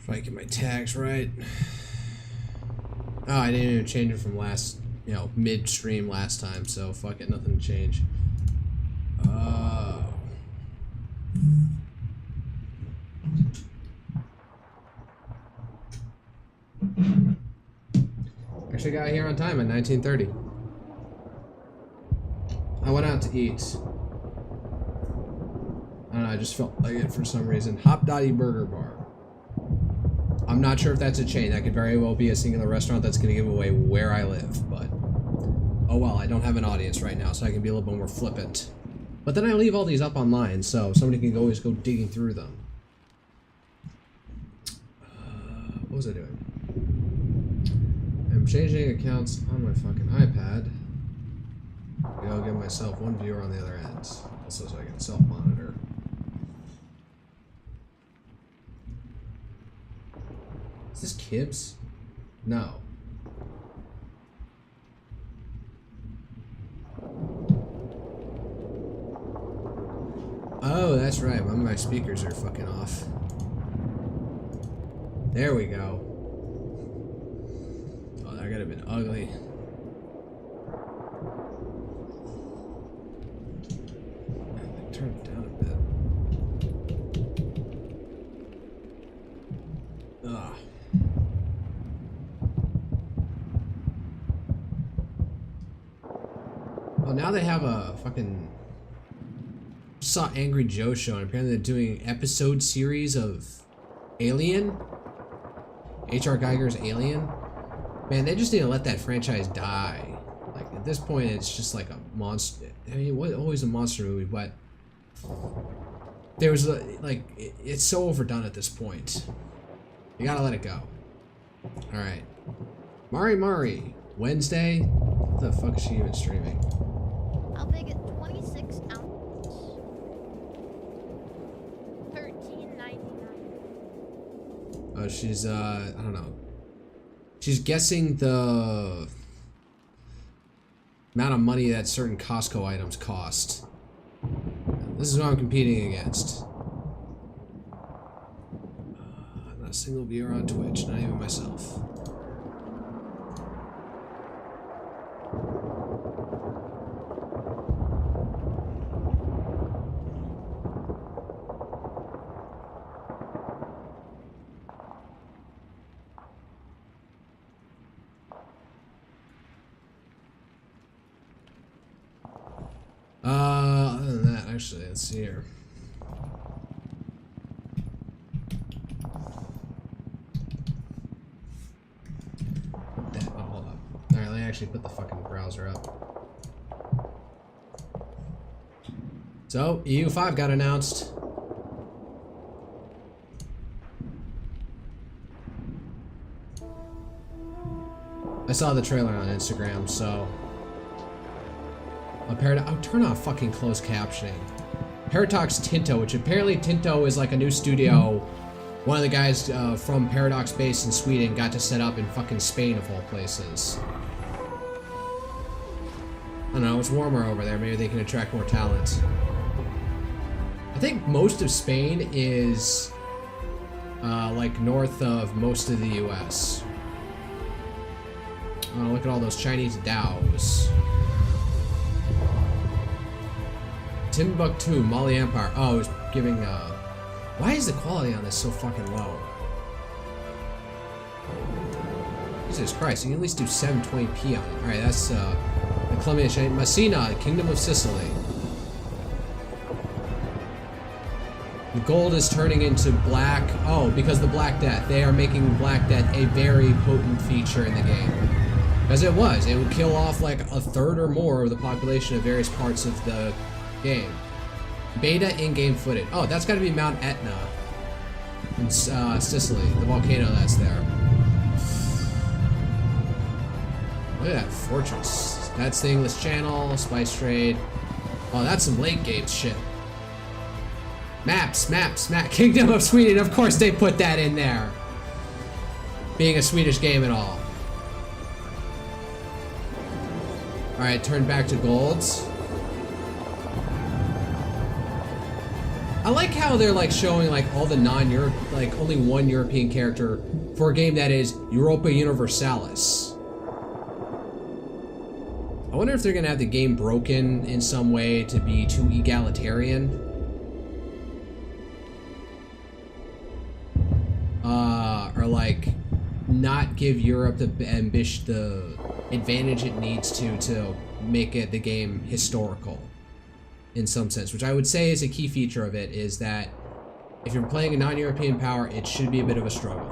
If I get my tags right. Oh, I didn't even change it from last, mid-stream last time, so fuck it, nothing to change. Actually got here on time at 19:30. I went out to eat. I don't know, I just felt like it for some reason. Hop Dottie Burger Bar. I'm not sure if that's a chain. That could very well be a singular restaurant that's going to give away where I live, but oh well, I don't have an audience right now, so I can be a little bit more flippant. But then I leave all these up online, so somebody can always go digging through them. What was I doing? I'm changing accounts on my fucking iPad. I'll give myself one viewer on the other end, also so I can self-monitor. Is this Kibbs? No. Oh, that's right. My speakers are fucking off. There we go. Oh, that could have been ugly. Turn it down a bit. Ugh. Well, now they have a fucking... saw Angry Joe show, and apparently they're doing an episode series of Alien. H.R. Geiger's Alien. Man, they just need to let that franchise die. Like, at this point, it's just like a monster. I mean, it was always a monster movie, but there was, like, it's so overdone at this point. You gotta let it go. Alright. Mari, Wednesday? What the fuck is she even streaming? How big is 26 ounces? $13.99. Oh, she's, I don't know. She's guessing the amount of money that certain Costco items cost. This is what I'm competing against. Not a single viewer on Twitch, not even myself. Other than that, actually, let's see here. Oh, hold up. Alright, let me actually put the fucking browser up. So, EU5 got announced. I saw the trailer on Instagram, so... I'll turn off fucking closed captioning. Paradox Tinto, which apparently Tinto is like a new studio. One of the guys from Paradox base in Sweden got to set up in fucking Spain of all places. I don't know, it's warmer over there. Maybe they can attract more talent. I think most of Spain is like north of most of the US. Oh, look at all those Chinese DAOs. Timbuktu, Mali Empire. Oh, it's giving, why is the quality on this so fucking low? Jesus Christ, you can at least do 720p on it. Alright, that's, the Colombian chain. Messina, Kingdom of Sicily. The gold is turning into black. Oh, because the Black Death. They are making Black Death a very potent feature in the game. Because it was. It would kill off like a third or more of the population of various parts of the game. Beta in-game footage. Oh, that's got to be Mount Etna in Sicily, the volcano that's there. Look at that fortress. That's the English Channel, Spice Trade. Oh, that's some late game shit. Maps. Kingdom of Sweden. Of course they put that in there. Being a Swedish game and all. All right, turn back to golds. I like how they're like showing like all the non-Europe, like only one European character for a game that is Europa Universalis. I wonder if they're gonna have the game broken in some way to be too egalitarian. Or like not give Europe the advantage it needs to make it the game historical in some sense, which I would say is a key feature of it, is that if you're playing a non-European power, it should be a bit of a struggle.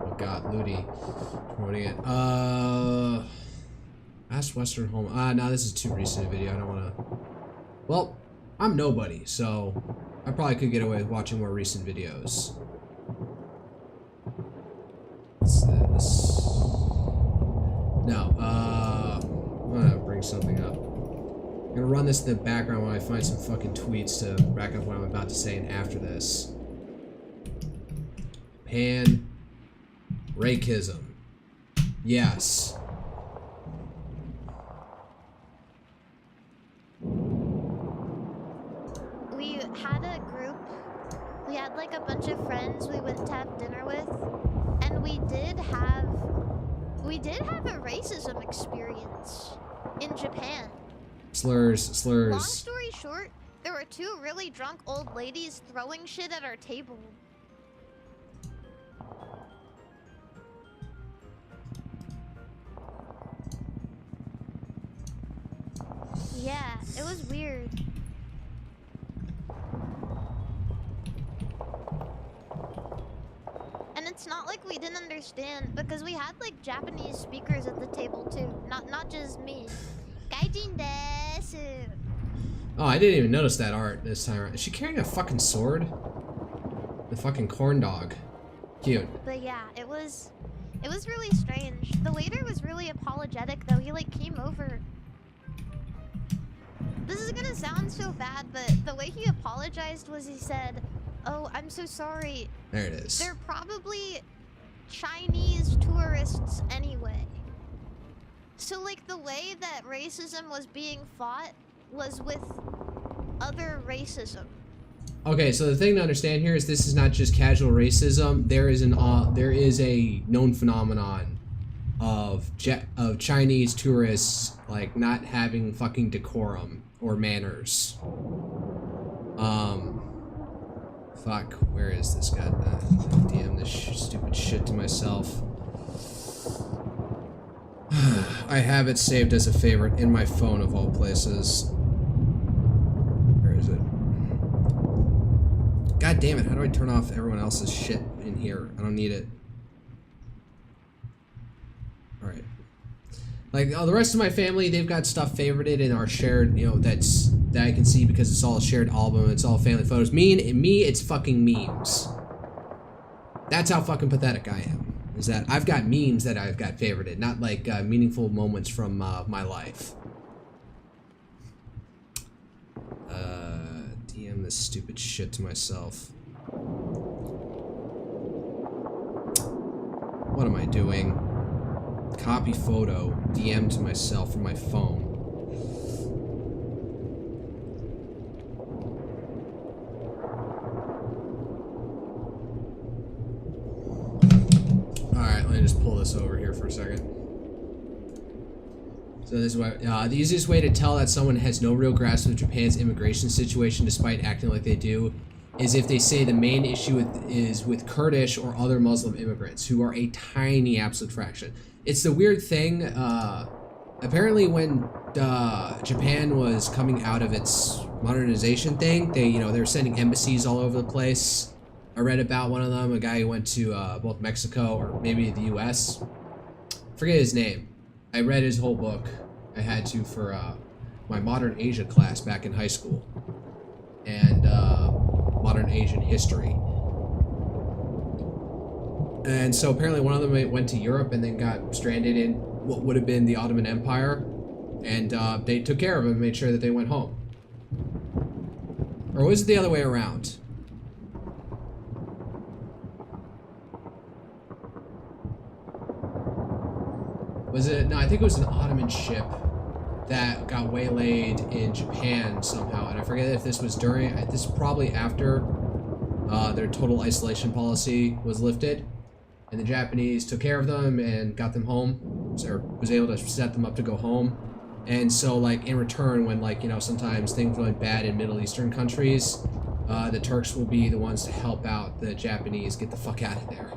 Oh god, Ludi promoting it. Ask Western Home. No, this is too recent a video. I don't want to. Well, I'm nobody, so I probably could get away with watching more recent videos. What's this? No, I'm gonna bring something up. I'm gonna run this in the background while I find some fucking tweets to back up what I'm about to say, and after this. Pan-racism. Yes. We had a group, we had like a bunch of friends we went to have dinner with, and we did have a racism experience in Japan. Slurs. Long story short, there were two really drunk old ladies throwing shit at our table. Yeah, it was weird. And it's not like we didn't understand, because we had like Japanese speakers at the table too, not just me. Gaijin desu. Oh, I didn't even notice that art this time around. Is she carrying a fucking sword? The fucking corn dog. Cute. But yeah, it was really strange. The waiter was really apologetic though. He like came over. This is gonna sound so bad, but the way he apologized was he said, "Oh, I'm so sorry. There it is. They're probably Chinese tourists anyway." So like the way that racism was being fought was with other racism. Okay, so the thing to understand here is this is not just casual racism. There is a known phenomenon of Chinese tourists like not having fucking decorum or manners. Fuck, where is this guy? DM this stupid shit to myself. I have it saved as a favorite in my phone of all places. Where is it? God damn it, how do I turn off everyone else's shit in here? I don't need it. Alright. Like, the rest of my family, they've got stuff favorited in our shared, you know, that I can see because it's all a shared album, it's all family photos. Me, it's fucking memes. That's how fucking pathetic I am. Is that I've got memes that I've got favorited, not like meaningful moments from my life. DM this stupid shit to myself. What am I doing? Copy photo, DM to myself from my phone. Alright, let me just pull this over here for a second. So this is why, the easiest way to tell that someone has no real grasp of Japan's immigration situation despite acting like they do is if they say the main issue is with Kurdish or other Muslim immigrants, who are a tiny absolute fraction. It's the weird thing, apparently when Japan was coming out of its modernization thing, they were sending embassies all over the place. I read about one of them, a guy who went to both Mexico or maybe the US. Forget his name. I read his whole book. I had to for my Modern Asia class back in high school. And Modern Asian history. And so apparently one of them went to Europe and then got stranded in what would have been the Ottoman Empire. And they took care of him and made sure that they went home. Or was it the other way around? Was it? No, I think it was an Ottoman ship that got waylaid in Japan somehow, and I forget if this was during. This is probably after their total isolation policy was lifted, and the Japanese took care of them and got them home, or was able to set them up to go home. And so, like, in return, when, like, you know, sometimes things went bad in Middle Eastern countries, the Turks will be the ones to help out the Japanese get the fuck out of there.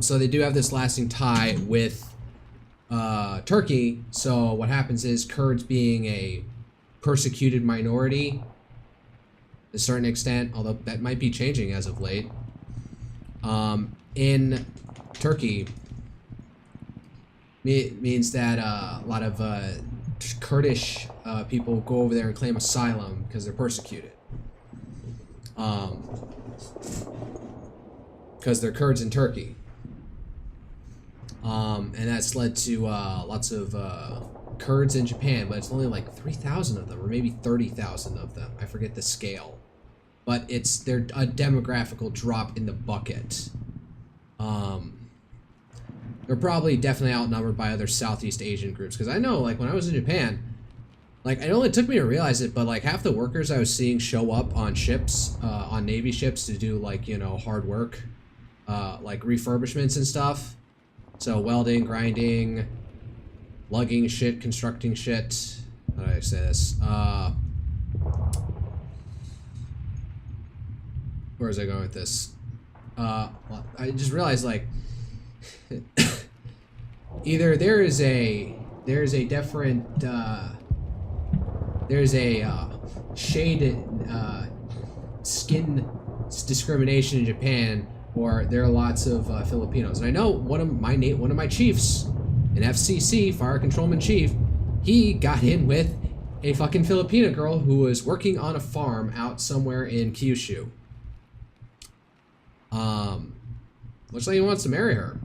So they do have this lasting tie with Turkey. So what happens is Kurds, being a persecuted minority to a certain extent, although that might be changing as of late, in Turkey, means that a lot of Kurdish people go over there and claim asylum because they're persecuted. Because they're Kurds in Turkey. And that's led to lots of Kurds in Japan, but it's only like 3,000 of them, or maybe 30,000 of them. I forget the scale. But they're a demographical drop in the bucket. They're probably definitely outnumbered by other Southeast Asian groups, because I know, like, when I was in Japan, like, it only took me to realize it, but, like, half the workers I was seeing show up on ships, on Navy ships, to do, like, you know, hard work, like refurbishments and stuff. So welding, grinding, lugging shit, constructing shit. How do I say this? Where was I going with this? Well, I just realized, like, either there's a different there's a shade skin discrimination in Japan, or there are lots of Filipinos. And I know one of my chiefs, an FCC fire controlman chief, he got in with a fucking Filipina girl who was working on a farm out somewhere in Kyushu. Looks like he wants to marry her.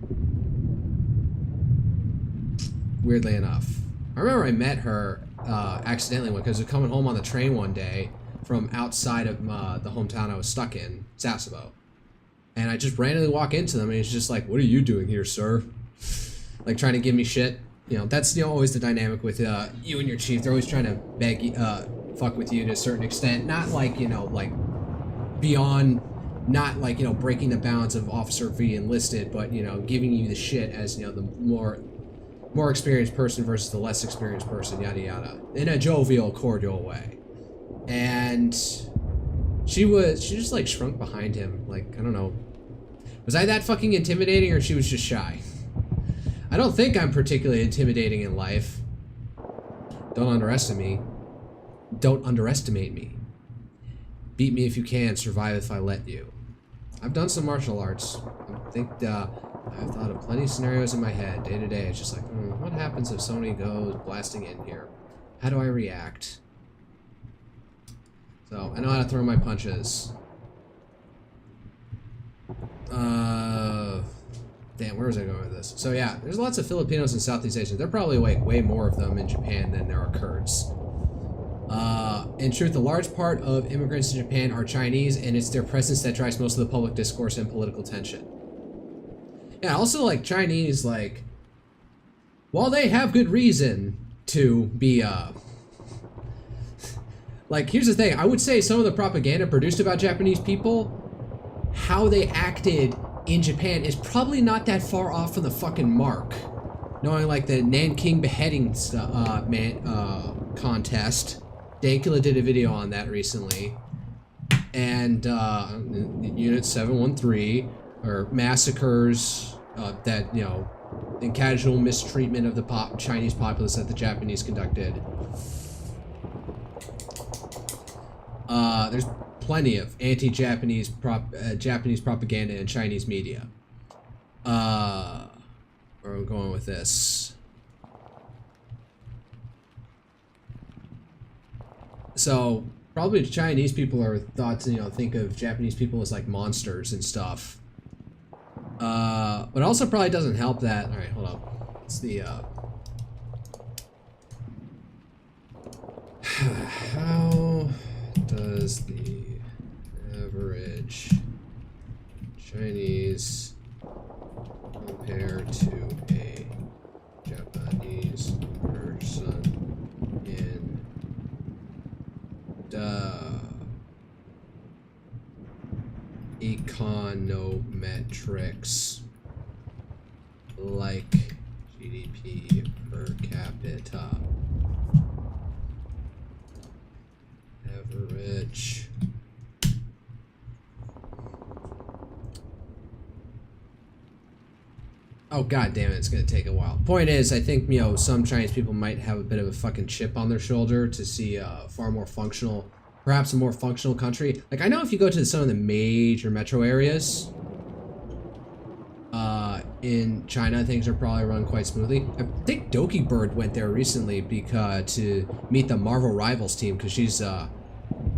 Weirdly enough. I remember I met her accidentally because I was coming home on the train one day from outside of the hometown I was stuck in, Sasebo. And I just randomly walk into them and he's just like, "What are you doing here, sir?" Like, trying to give me shit. You know, that's, you know, always the dynamic with you and your chief. They're always trying to beg, fuck with you to a certain extent. Not like, you know, like beyond, not like, you know, breaking the bounds of officer v enlisted, but, you know, giving you the shit as, you know, the more experienced person versus the less experienced person, yada yada, in a jovial, cordial way. And she just like shrunk behind him. Like, I don't know, was I that fucking intimidating, or she was just shy? I don't think I'm particularly intimidating in life. Don't underestimate me. Beat me if you can, survive if I let you. I've done some martial arts. I think I've thought of plenty of scenarios in my head, day to day. It's just like, what happens if somebody goes blasting in here? How do I react? So, I know how to throw my punches. Damn, where was I going with this? So yeah, there's lots of Filipinos in Southeast Asia. There are probably way more of them in Japan than there are Kurds. In truth, a large part of immigrants in Japan are Chinese, and it's their presence that drives most of the public discourse and political tension. Yeah, also, like, Chinese, like, while they have good reason to be, like, here's the thing, I would say some of the propaganda produced about Japanese people, how they acted in Japan is probably not that far off from the fucking mark. Knowing, like, the Nanking beheading contest. Dankula did a video on that recently. And, Unit 713, or massacres that, you know, and casual mistreatment of the Chinese populace that the Japanese conducted. There's plenty of anti-Japanese Japanese propaganda in Chinese media. Where are we going with this? So probably Chinese people are thought to, you know, think of Japanese people as like monsters and stuff. But also probably doesn't help that. All right, hold up. It's the how does the average Chinese compare to a Japanese person? econometrics like GDP per capita. Average. Oh god damn it, it's gonna take a while. Point is, I think, you know, some Chinese people might have a bit of a fucking chip on their shoulder to see a far more functional, perhaps a more functional country. Like, I know if you go to some of the major metro areas in China, things are probably run quite smoothly. I think Doki Bird went there recently because to meet the Marvel Rivals team, because she's as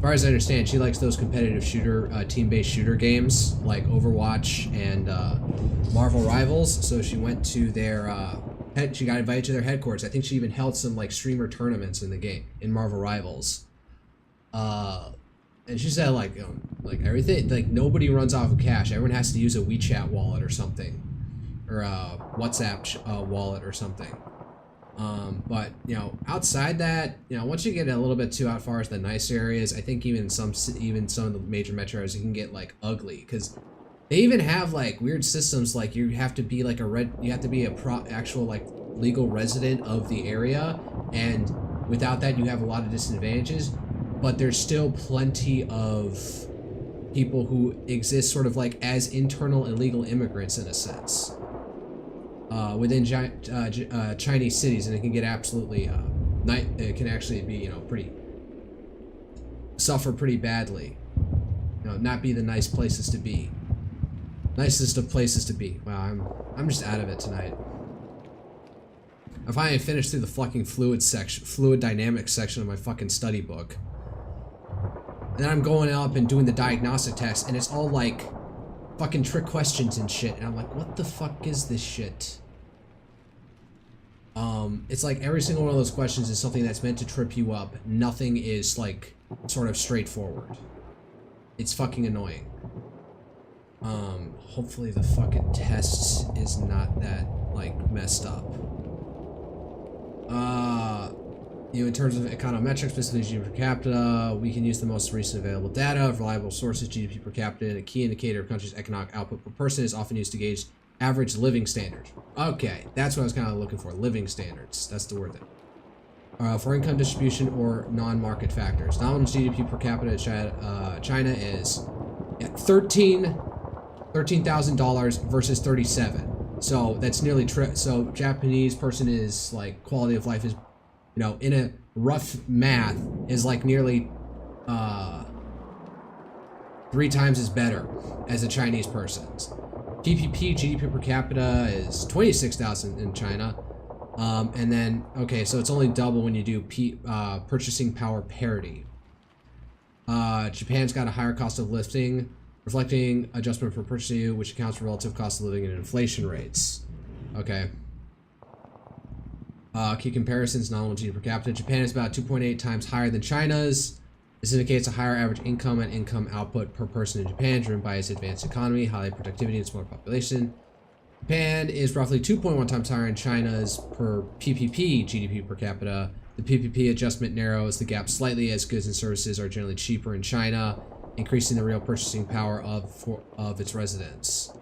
far as I understand, she likes those competitive shooter, team-based shooter games like Overwatch and Marvel Rivals. So she went to their, she got invited to their headquarters. I think she even held some like streamer tournaments in the game in Marvel Rivals. And she said like everything, like nobody runs off of cash. Everyone has to use a WeChat wallet or something, or a WhatsApp wallet or something. But you know, outside that, you know, once you get a little bit too out far as the nice areas, I think even some of the major metro areas, you can get like ugly, because they even have like weird systems like you have to be like actual like legal resident of the area, and without that you have a lot of disadvantages. But there's still plenty of people who exist sort of like as internal illegal immigrants in a sense. Within Chinese cities, and it can get absolutely it can actually be, you know, suffer pretty badly. You know, not be the nice places to be. Nicest of places to be. Wow, I'm just out of it tonight. I finally finished through the fucking fluid dynamics section of my fucking study book. And then I'm going up and doing the diagnostic test, and it's all like fucking trick questions and shit, and I'm like, what the fuck is this shit? It's like every single one of those questions is something that's meant to trip you up. Nothing is like sort of straightforward. It's fucking annoying. Hopefully the fucking test is not that like messed up. You know, in terms of econometrics, specifically GDP per capita, we can use the most recent available data of reliable sources. GDP per capita, a key indicator of a country's economic output per person, is often used to gauge average living standards. Okay, that's what I was kind of looking for. Living standards. That's the word there. For income distribution or non-market factors. Nominal GDP per capita China is $13,000 versus 37. So that's nearly so Japanese person is like quality of life is, you know, in a rough math is like nearly 3 times as better as a Chinese person's. PPP GDP per capita is 26,000 in China, and then okay, so it's only double when you do purchasing power parity. Japan's got a higher cost of living, reflecting adjustment for purchasing, which accounts for relative cost of living and inflation rates. Okay. Key comparisons: nominal GDP per capita. Japan is about 2.8 times higher than China's. This indicates a higher average income and income output per person in Japan, driven by its advanced economy, high productivity, and smaller population. Japan is roughly 2.1 times higher than China's per PPP GDP per capita. The PPP adjustment narrows the gap slightly as goods and services are generally cheaper in China, increasing the real purchasing power of its residents.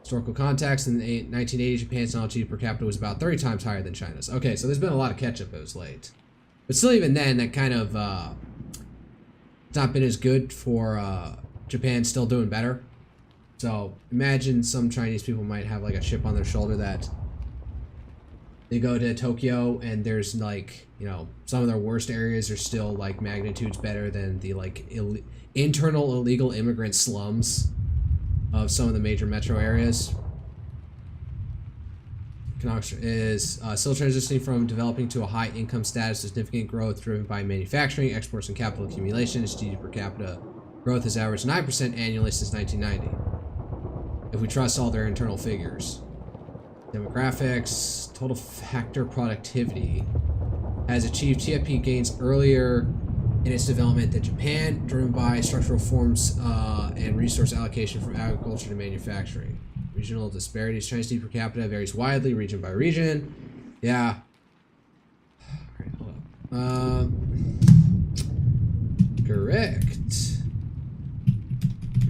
Historical context: in the 1980s, Japan's nominal GDP per capita was about 30 times higher than China's. Okay, so there's been a lot of catch-up as late. But still, even then, that kind of, it's not been as good for Japan still doing better. So imagine some Chinese people might have like a chip on their shoulder that they go to Tokyo and there's like, you know, some of their worst areas are still like magnitudes better than the like internal illegal immigrant slums of some of the major metro areas. Economics is still transitioning from developing to a high income status. Significant growth driven by manufacturing, exports, and capital accumulation. Its GDP per capita growth has averaged 9% annually since 1990, if we trust all their internal figures. Demographics: total factor productivity has achieved TFP gains earlier in its development than Japan, driven by structural reforms and resource allocation from agriculture to manufacturing. Regional disparities: Chinese GDP per capita varies widely, region by region. Yeah. Alright, hold up. Correct.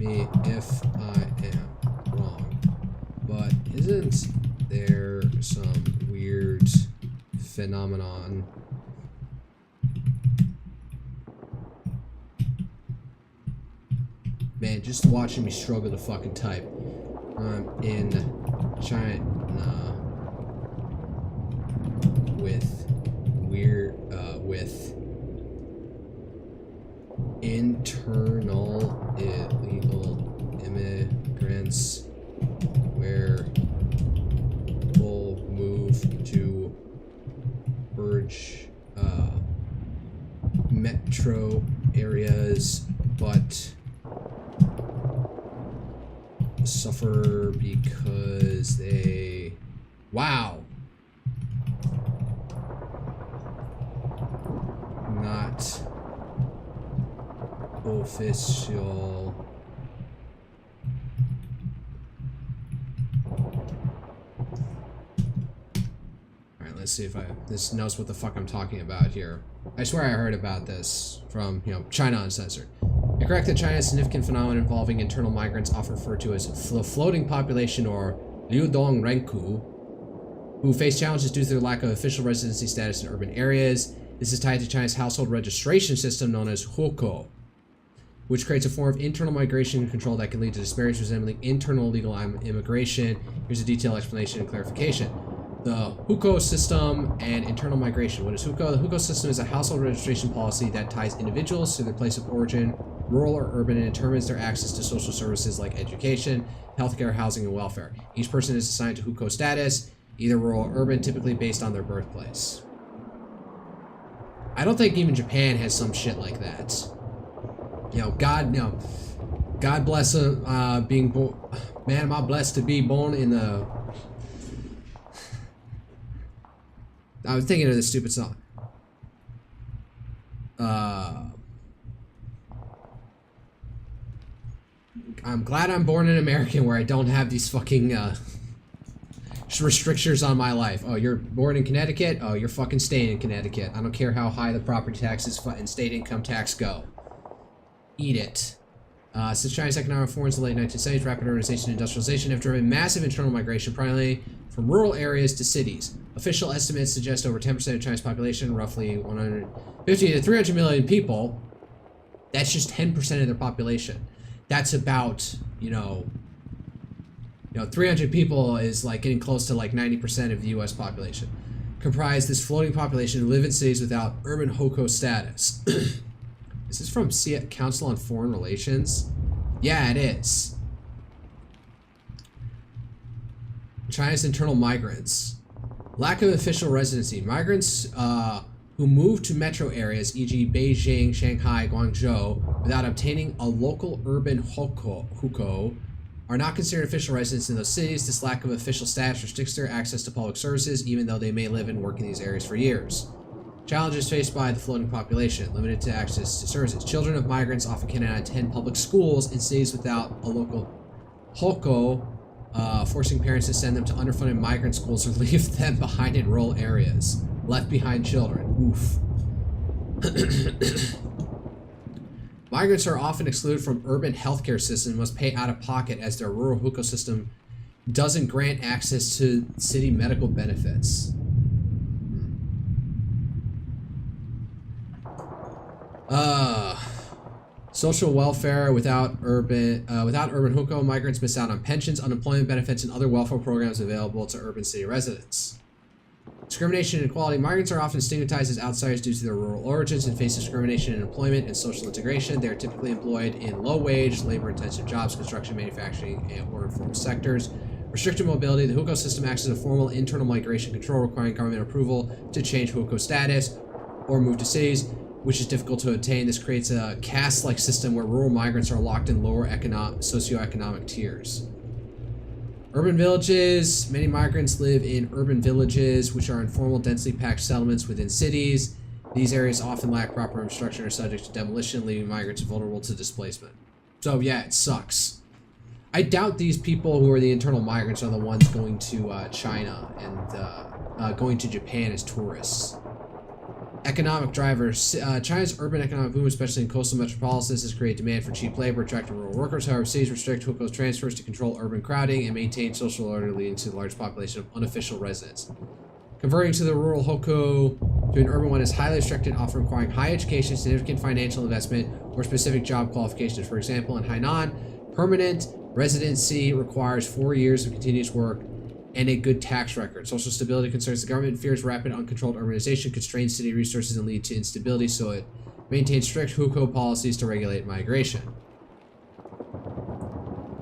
me if I am wrong, but isn't there some weird phenomenon man, just watching me struggle to fucking type in China with with internal illegal immigrants where people move to urge metro areas but suffer because they not official alright, let's see if this knows what the fuck I'm talking about here. I swear I heard about this from, China Uncensored. You're correct that China's significant phenomenon involving internal migrants, often referred to as floating population or Liu Dong Renku, who face challenges due to their lack of official residency status in urban areas. This is tied to China's household registration system known as hukou, which creates a form of internal migration control that can lead to disparities resembling internal illegal immigration. Here's a detailed explanation and clarification. The hukou system and internal migration. What is hukou? The hukou system is a household registration policy that ties individuals to their place of origin, rural or urban, and determines their access to social services like education, healthcare, housing, and welfare. Each person is assigned to hukou status, either rural or urban, typically based on their birthplace. I don't think even Japan has some shit like that. God bless being born. Man, am I blessed to be born in the. I was thinking of this stupid song. I'm glad I'm born in America where I don't have these fucking restrictions on my life. Oh, you're born in Connecticut? Oh, you're fucking staying in Connecticut. I don't care how high the property taxes and state income tax go. Eat it. Since China's economic reforms in the late 1970s, rapid urbanization and industrialization have driven massive internal migration, primarily from rural areas to cities. Official estimates suggest over 10% of China's population, roughly 150 to 300 million people. That's just 10% of their population. That's about, 300 people is like getting close to like 90% of the U.S. population. Comprise this floating population who live in cities without urban hukou status. Is this from Council on Foreign Relations? Yeah, it is. China's internal migrants. Lack of official residency. Migrants who move to metro areas, e.g. Beijing, Shanghai, Guangzhou, without obtaining a local urban hukou, are not considered official residents in those cities. This lack of official status restricts their access to public services, even though they may live and work in these areas for years. Challenges faced by the floating population. Limited to access to services. Children of migrants often cannot attend public schools in cities without a local hukou, forcing parents to send them to underfunded migrant schools or leave them behind in rural areas. Left behind children. Oof. Migrants are often excluded from urban healthcare systems and must pay out of pocket as their rural hukou system doesn't grant access to city medical benefits. Social welfare without urban hukou, migrants miss out on pensions, unemployment benefits, and other welfare programs available to urban city residents. Discrimination and inequality. Migrants are often stigmatized as outsiders due to their rural origins and face discrimination in employment and social integration. They are typically employed in low-wage, labor-intensive jobs, construction, manufacturing, or informal sectors. Restricted mobility. The hukou system acts as a formal internal migration control requiring government approval to change hukou status or move to cities, which is difficult to obtain. This creates a caste-like system where rural migrants are locked in lower socioeconomic tiers. Urban villages. Many migrants live in urban villages, which are informal, densely packed settlements within cities. These areas often lack proper infrastructure and are subject to demolition, leaving migrants vulnerable to displacement. So yeah, it sucks. I doubt these people who are the internal migrants are the ones going to China and going to Japan as tourists. Economic drivers. China's urban economic boom, especially in coastal metropolises, has created demand for cheap labor, attracting rural workers. However, cities restrict Hukou transfers to control urban crowding and maintain social order, leading to a large population of unofficial residents. Converting to the rural Hukou to an urban one is highly restricted, often requiring high education, significant financial investment, or specific job qualifications. For example, in Hainan, permanent residency requires 4 years of continuous work and a good tax record. Social stability concerns. The government fears rapid, uncontrolled urbanization constrains city resources and lead to instability, so it maintains strict Hukou policies to regulate migration.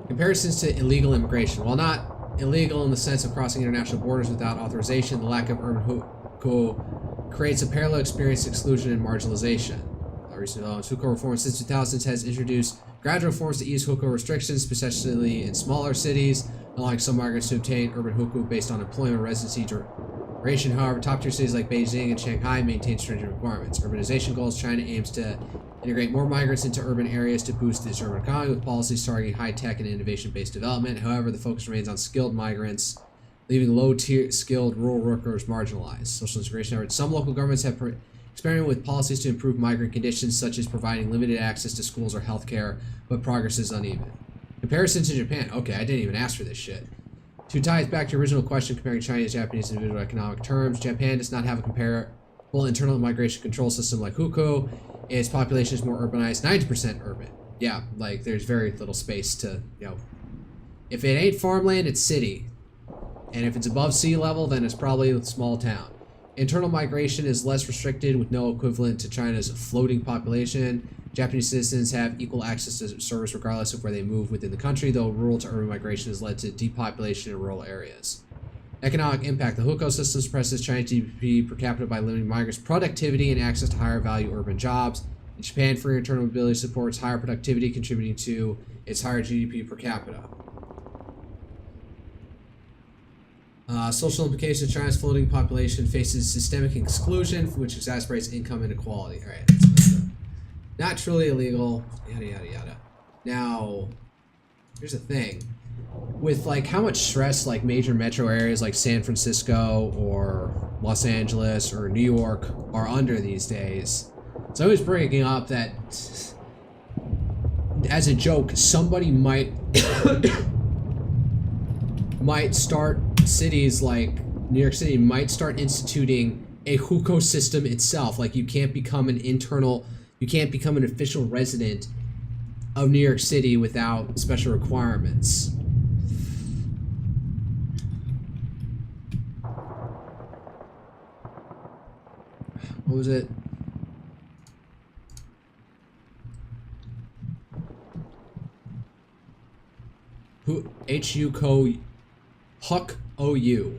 Comparisons to illegal immigration. While not illegal in the sense of crossing international borders without authorization, the lack of urban Hukou creates a parallel experience of exclusion and marginalization. Recent developments. Hukou reform since 2000 has introduced gradual reforms to ease Hukou restrictions, especially in smaller cities, allowing some migrants to obtain urban Hukou based on employment residency duration. However, top-tier cities like Beijing and Shanghai maintain stringent requirements. Urbanization goals. China aims to integrate more migrants into urban areas to boost its urban economy with policies targeting high-tech and innovation-based development. However, the focus remains on skilled migrants, leaving low-tier skilled rural workers marginalized. Social integration efforts. Some local governments have experimented with policies to improve migrant conditions, such as providing limited access to schools or healthcare, but progress is uneven. Comparison to Japan. Okay, I didn't even ask for this shit. To tie it back to your original question comparing Chinese and Japanese individual economic terms, Japan does not have a comparable internal migration control system like Hukou. Its population is more urbanized, 90% urban. Yeah, like there's very little space to, if it ain't farmland, it's city. And if it's above sea level, then it's probably a small town. Internal migration is less restricted with no equivalent to China's floating population. Japanese citizens have equal access to service regardless of where they move within the country, though rural to urban migration has led to depopulation in rural areas. Economic impact. The Hukou system suppresses China's GDP per capita by limiting migrants' productivity and access to higher value urban jobs. In Japan, free internal mobility supports higher productivity, contributing to its higher GDP per capita. Social implications. China's floating population faces systemic exclusion, which exacerbates income inequality. All right, not truly illegal, yada yada yada. Now, here's the thing: with like how much stress like major metro areas like San Francisco or Los Angeles or New York are under these days, so I was bringing up that as a joke, somebody might start. Cities like New York City might start instituting a Hukou system itself. Like you can't become an official resident of New York City without special requirements. What was it? Huck OU.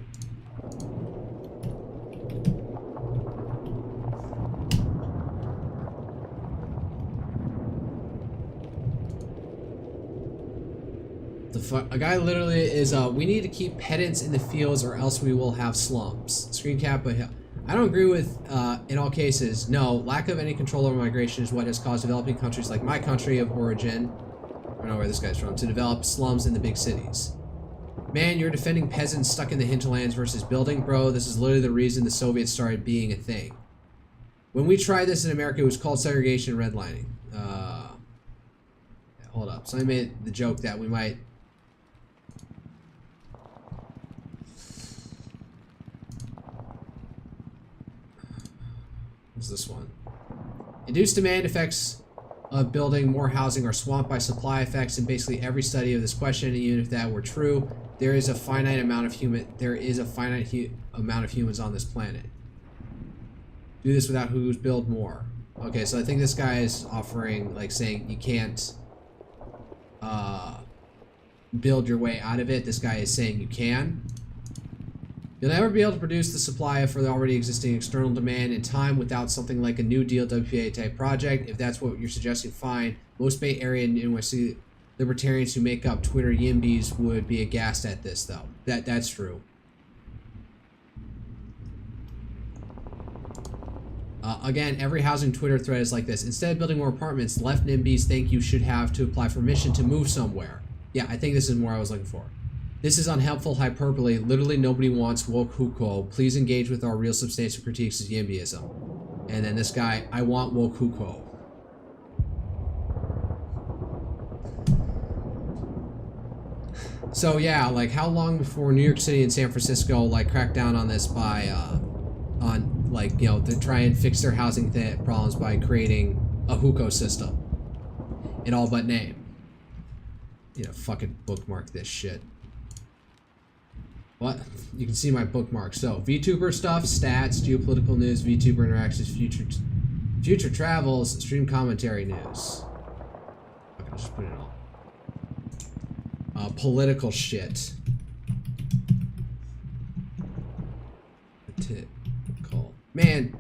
A guy literally is, we need to keep pedants in the fields or else we will have slums. Screen cap, but I don't agree with, in all cases. No, lack of any control over migration is what has caused developing countries like my country of origin, I don't know where this guy's from, to develop slums in the big cities. Man, you're defending peasants stuck in the hinterlands versus building, bro. This is literally the reason the Soviets started being a thing. When we tried this in America, it was called segregation and redlining. Hold up. So I made the joke that we might... What's this one? Induced demand effects of building more housing are swamped by supply effects. In basically every study of this question, and even if that were true, there is a finite amount of humans on this planet. Do this without who's build more. Okay, so I think this guy is offering, like, saying you can't build your way out of it. This guy is saying you can. You'll never be able to produce the supply for the already existing external demand in time without something like a New Deal WPA type project. If that's what you're suggesting, fine. Most Bay Area and NYC libertarians who make up Twitter Yimbys would be aghast at this, though. That's true. Again, every housing Twitter thread is like this. Instead of building more apartments, left NIMBYs think you should have to apply for permission to move somewhere. Yeah, I think this is more I was looking for. This is unhelpful hyperbole. Literally nobody wants woke Hukou. Please engage with our real substantial critiques of Yimbyism. And then this guy, I want Wokuko. So yeah, like how long before New York City and San Francisco like crack down on this by on like, you know, to try and fix their housing problems by creating a hukou system in all but name. You know, fucking bookmark this shit. What? You can see my bookmark. So VTuber stuff, stats, geopolitical news, VTuber interactions, future travels, stream commentary news. Okay, I'll just put it all. Political shit. Typical. Man,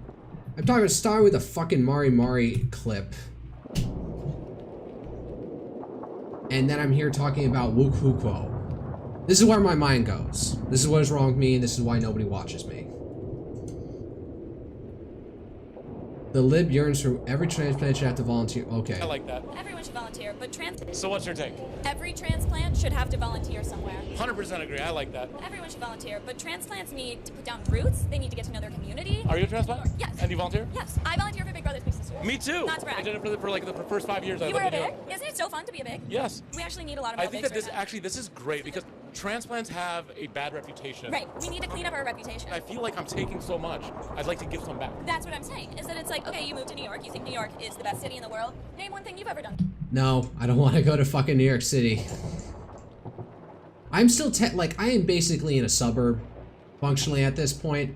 I'm talking about starting with a fucking Mari Mari clip. And then I'm here talking about Wokuko. This is where my mind goes. This is what is wrong with me, and this is why nobody watches me. The lib yearns for every transplant should have to volunteer. Okay. I like that. Everyone should volunteer, but So what's your take? every transplant should have to volunteer somewhere. 100% agree. I like that. Everyone should volunteer, but transplants need to put down roots. They need to get to know their community. Are you a transplant? Yes. And you volunteer? Yes, I volunteer for Big Brothers Big Sisters. Me too. Not to brag. I did it for like the first 5 years. You were a big? Isn't it so fun to be a big? Yes. We actually need a lot of I more think bigs that right now. this is great because transplants have a bad reputation. Right. We need to clean up our reputation. I feel like I'm taking so much. I'd like to give some back. That's what I'm saying. Is that it's like, okay, you moved to New York. You think New York is the best city in the world. Name one thing you've ever done. No, I don't want to go to fucking New York City. I'm still like, I am basically in a suburb, functionally at this point.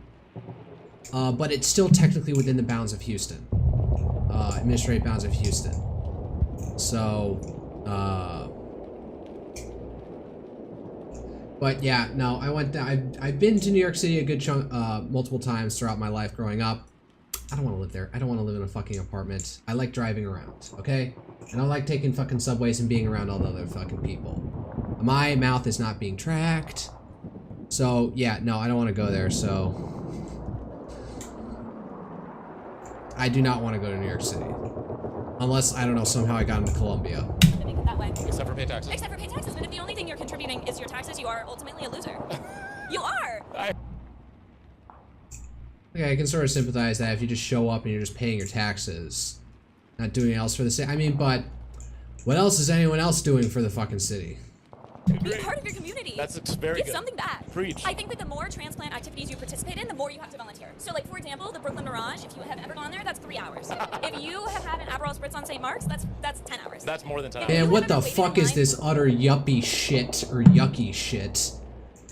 But it's still technically within the bounds of Houston. Administrative bounds of Houston. So, but yeah, no, I went down, I've been to New York City a good chunk, multiple times throughout my life growing up. I don't want to live there. I don't want to live in a fucking apartment. I like driving around, okay? And I like taking fucking subways and being around all the other fucking people. My mouth is not being tracked. So, yeah, no, I don't want to go there, so... I do not want to go to New York City. Unless, I don't know, somehow I got into Columbia. Living that way. Except for pay taxes. Except for pay taxes, but if the only thing you're contributing is your taxes, you are ultimately a loser. You are! Okay, I can sort of sympathize that if you just show up and you're just paying your taxes, not doing else for the city. I mean, but what else is anyone else doing for the fucking city? Be part of your community. That's very Give good. something back. Preach. I think that the more transplant activities you participate in, the more you have to volunteer. So, like, for example, the Brooklyn Mirage, if you have ever gone there, that's 3 hours. If you have had an Aperol Spritz on St. Mark's, that's 10 hours. That's more than 10 hours. Man, what the fuck is this utter yuppie shit, or yucky shit?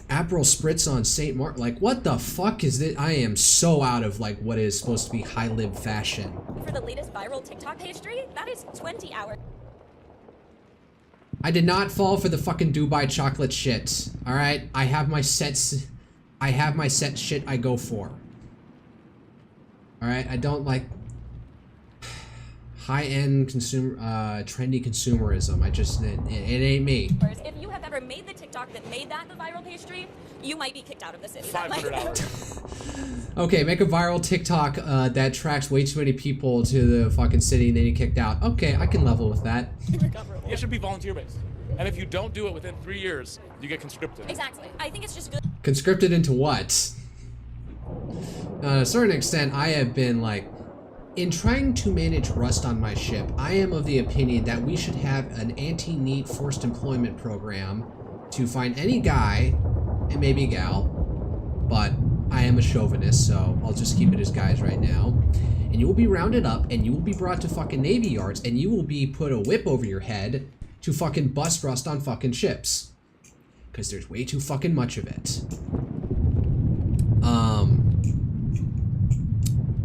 Aperol Spritz on St. Mark, like, what the fuck is this? I am so out of, like, what is supposed to be high-lib fashion. For the latest viral TikTok pastry, that is 20 hours. I did not fall for the fucking Dubai chocolate shit. Alright? I have my sets. I have my set shit I go for. Alright? I don't like high-end consumer, trendy consumerism. I just, it ain't me. If you have ever made the TikTok that made that the viral pastry, you might be kicked out of the city. 500 hours. Okay, make a viral TikTok that tracks way too many people to the fucking city and then you're kicked out. Okay, I can level with that. It should be volunteer-based. And if you don't do it within 3 years, you get conscripted. Exactly. I think it's just good. Conscripted into what? To a certain extent, I have been like, in trying to manage rust on my ship, I am of the opinion that we should have an anti-NEET forced employment program to find any guy, and maybe gal, but I am a chauvinist, so I'll just keep it as guys right now. And you will be rounded up, and you will be brought to fucking Navy yards, and you will be put a whip over your head to fucking bust rust on fucking ships. Because there's way too fucking much of it.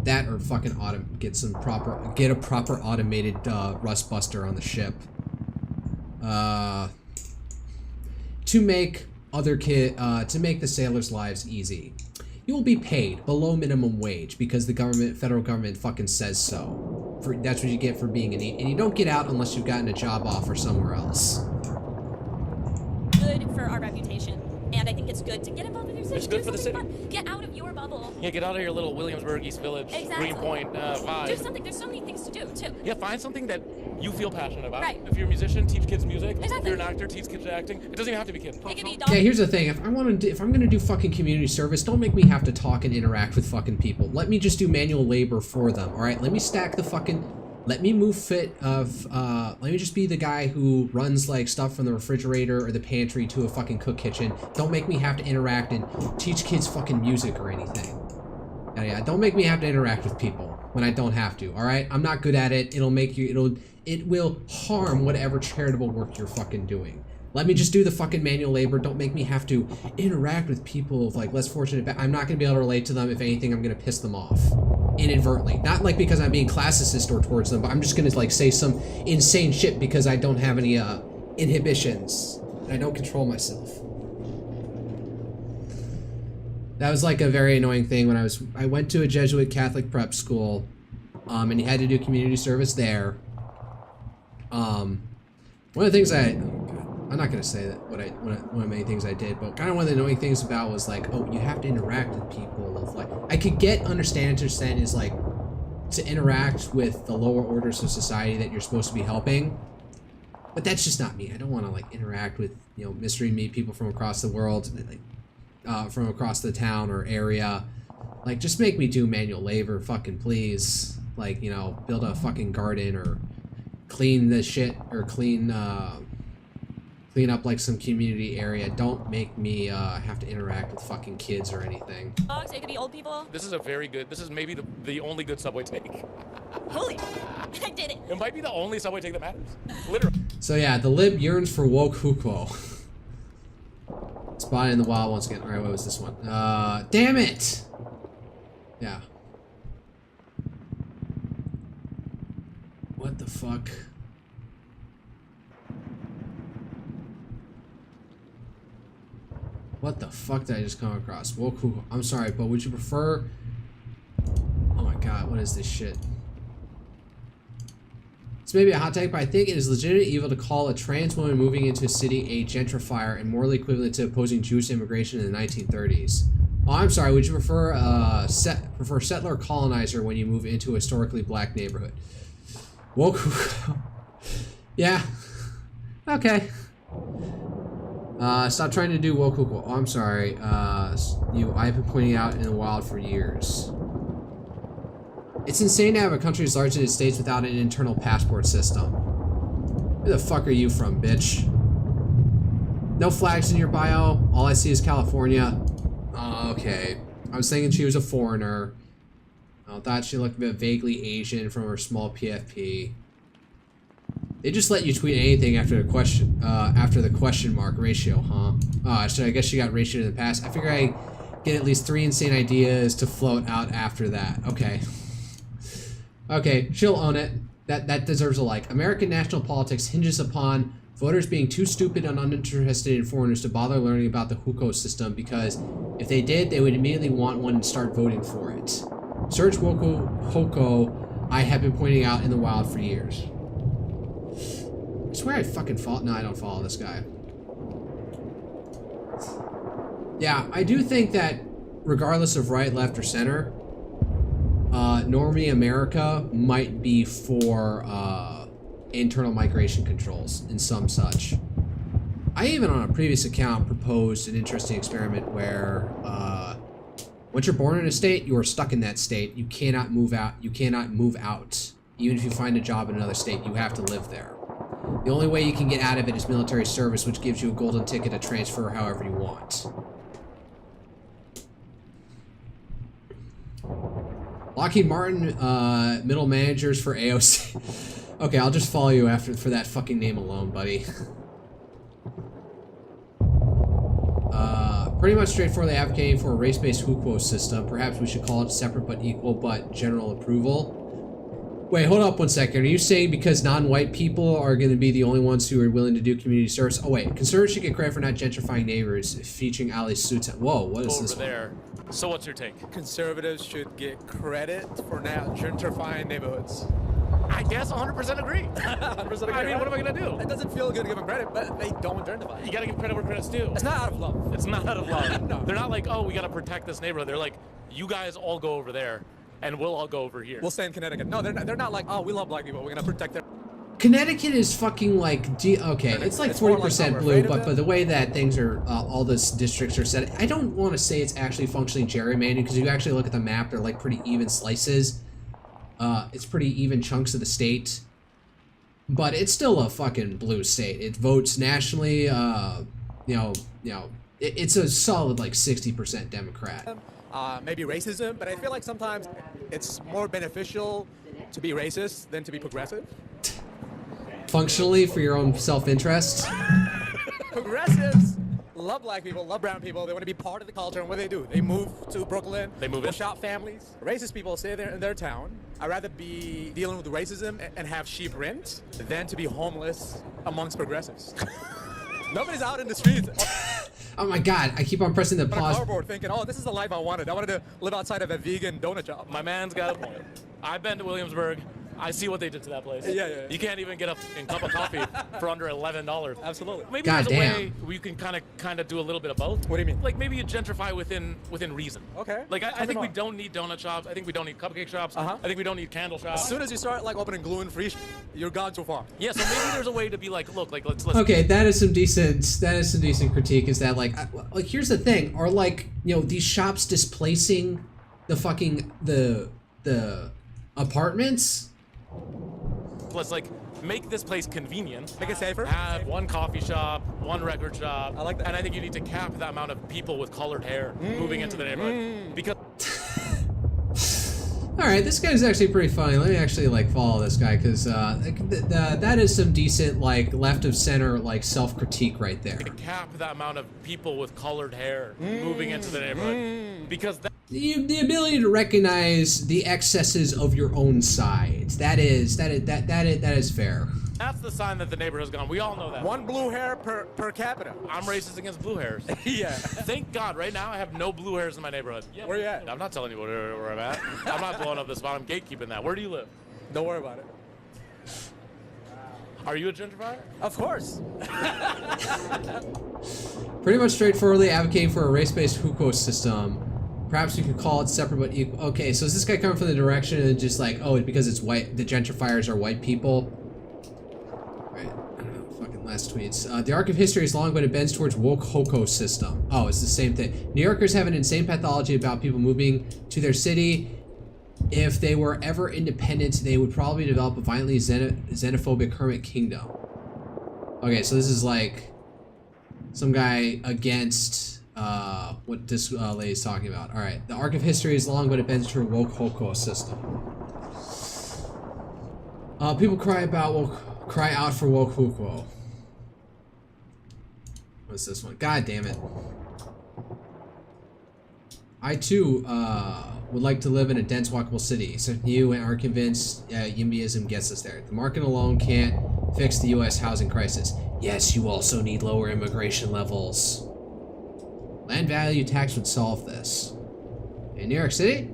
That or fucking get a proper automated rust buster on the ship. To make to make the sailors' lives easy. You will be paid below minimum wage because the federal government fucking says so. That's what you get for being an and you don't get out unless you've gotten a job offer somewhere else. Good for our reputation. And I think it's good to get involved with your city. It's good Do for the something city. fun. Get out of your bubble. Yeah, get out of your little Williamsburg, East Village, Exactly. Greenpoint vibe. Do something. There's so many things to do, too. Yeah, find something that you feel passionate about. Right. If you're a musician, teach kids music. If Exactly. you're an actor, teach kids acting. It doesn't even have to be kids. It could be Yeah, here's the thing. If I'm gonna do fucking community service, don't make me have to talk and interact with fucking people. Let me just do manual labor for them. All right. Let me stack the fucking. Let me move fit of. Let me just be the guy who runs like stuff from the refrigerator or the pantry to a fucking cook kitchen. Don't make me have to interact and teach kids fucking music or anything. Yeah. Don't make me have to interact with people when I don't have to. All right. I'm not good at it. It will harm whatever charitable work you're fucking doing. Let me just do the fucking manual labor. Don't make me have to interact with people of like less fortunate. I'm not gonna be able to relate to them. If anything, I'm gonna piss them off inadvertently. Not like because I'm being classist or towards them, but I'm just gonna like say some insane shit because I don't have any inhibitions and I don't control myself. That was like a very annoying thing when I went to a Jesuit Catholic prep school, and you had to do community service there. One of the things I'm not gonna say that one of many things I did, but kind of one of the annoying things about was like, oh, you have to interact with people. Of like, I could understand is like to interact with the lower orders of society that you're supposed to be helping, but that's just not me. I don't want to like interact with mystery meat people from across the world, like from across the town or area. Like, just make me do manual labor, fucking please. Like, build a fucking garden or clean the shit or clean up like some community area. Don't make me have to interact with fucking kids or anything. Dogs, it could be old people. This is maybe the only good subway take. Holy, I did it. It might be the only subway take that matters. Literally. So yeah, the lib yearns for woke huko. Spotted in the wild once again. Alright, what was this one? Damn it! Yeah. What the fuck? What the fuck did I just come across? Woku. I'm sorry, but would you prefer... Oh my god, what is this shit? It's maybe a hot take, but I think it is legitimate evil to call a trans woman moving into a city a gentrifier and morally equivalent to opposing Jewish immigration in the 1930s. Oh, I'm sorry, would you prefer settler colonizer when you move into a historically black neighborhood? Woku. Yeah. Okay. Stop trying to do woku. Oh, I'm sorry. I've been pointing out in the wild for years. It's insane to have a country as large as the United States without an internal passport system. Where the fuck are you from, bitch? No flags in your bio. All I see is California. Oh, okay. I was thinking she was a foreigner. I thought she looked a bit vaguely Asian from her small PFP. They just let you tweet anything after the question mark ratio, huh? So I guess she got ratioed in the past. I figure I get at least 3 insane ideas to float out after that. Okay. Okay, she'll own it. That deserves a like. American national politics hinges upon voters being too stupid and uninterested in foreigners to bother learning about the hukou system, because if they did, they would immediately want one and start voting for it. Search hukou I have been pointing out in the wild for years. I swear I fucking follow. No, I don't follow this guy. Yeah, I do think that regardless of right, left, or center, normie America might be for internal migration controls and some such. I even on a previous account proposed an interesting experiment where once you're born in a state, you are stuck in that state. You cannot move out. You cannot move out. Even if you find a job in another state, you have to live there. The only way you can get out of it is military service, which gives you a golden ticket to transfer however you want. Lockheed Martin, middle managers for AOC. Okay, I'll just follow you for that fucking name alone, buddy. Pretty much straightforwardly advocating for a race-based hukou system. Perhaps we should call it separate but equal but general approval. Wait, hold up one second. Are you saying because non-white people are going to be the only ones who are willing to do community service? Oh wait, conservatives should get credit for not gentrifying neighbors, featuring Ali Sutan. Whoa, what is this? Over there. So what's your take? Conservatives should get credit for not gentrifying neighborhoods. I guess 100% agree. 100% agree. I mean, what am I gonna do? It doesn't feel good to give them credit, but they don't gentrify. You gotta give credit where credit's due. It's not out of love. It's not out of love. No. They're not like, oh, we gotta protect this neighborhood. They're like, you guys all go over there, and we'll all go over here. We'll stay in Connecticut. No, they're not like, oh, we love black people. We're gonna protect their. Connecticut is fucking like, okay, it's like It's more like 40% we're blue, afraid of but them. the way that things are, all those districts are set, I don't want to say it's actually functionally gerrymandered, because you actually look at the map, they're like pretty even slices. It's pretty even chunks of the state. But it's still a fucking blue state. It votes nationally, it's a solid like 60% Democrat. Maybe racism, but I feel like sometimes it's more beneficial to be racist than to be progressive. Functionally, for your own self-interest. Progressives love black people, love brown people. They want to be part of the culture, and what do? They move to Brooklyn. They move in. in. Shop families. Racist people stay there in their town. I'd rather be dealing with racism and have cheap rent than to be homeless amongst progressives. Nobody's out in the streets Oh my god, I keep on pressing the on a pause. cardboard thinking, oh, this is the life I wanted. I wanted to live outside of a vegan donut shop. My man's got a point. I've been to Williamsburg. I see what they did to that place. Yeah. You can't even get a fucking cup of coffee for under $11. Absolutely. Maybe God there's a damn. way where you can kind of do a little bit of both. What do you mean? Like maybe you gentrify within reason. Okay. Like I Tell me think we more. don't need donut shops. I think we don't need cupcake shops. Uh-huh. I think we don't need candle shops. As soon as you start like opening gluten-free, you're gone too far. Yeah, so maybe there's a way to be like, look, like let's Okay, that is some decent critique. Is that like here's the thing: are like these shops displacing the fucking the apartments? let's like make this place convenient. Make it safer. Have one coffee shop, one record shop. I like that. And I think you need to cap the amount of people with colored hair moving into the neighborhood because. All right, this guy's actually pretty funny. Let me actually like follow this guy because that is some decent like left of center like self critique right there. Cap the amount of people with colored hair moving into the neighborhood because The ability to recognize the excesses of your own sides. That is fair. that's the sign that the neighborhood's gone. We all know that. One blue hair per capita. I'm racist against blue hairs. Yeah. Thank God, right now I have no blue hairs in my neighborhood. Yeah, Where you at? I'm not telling you where I'm at. I'm not blowing up the spot. I'm gatekeeping that. Where do you live? Don't worry about it. Are you a gentrifier? Of course. Pretty much straightforwardly advocating for a race-based hukou system. Perhaps we could call it separate but equal. Okay, so is this guy coming from the direction and just like, oh, because it's white, the gentrifiers are white people? Right, I don't know, fucking last tweets. The arc of history is long, but it bends towards woke hukou system. Oh, it's the same thing. New Yorkers have an insane pathology about people moving to their city. If they were ever independent, they would probably develop a violently xenophobic hermit kingdom. Okay, so this is like some guy against what this lady's talking about. All right, the arc of history is long, but it bends to a woke hukou system. People cry out for woke hukou. What's this one? God damn it! I too would like to live in a dense, walkable city. Except you are convinced YIMBYism gets us there. The market alone can't fix the U.S. housing crisis. Yes, you also need lower immigration levels. Land value tax would solve this. In New York City?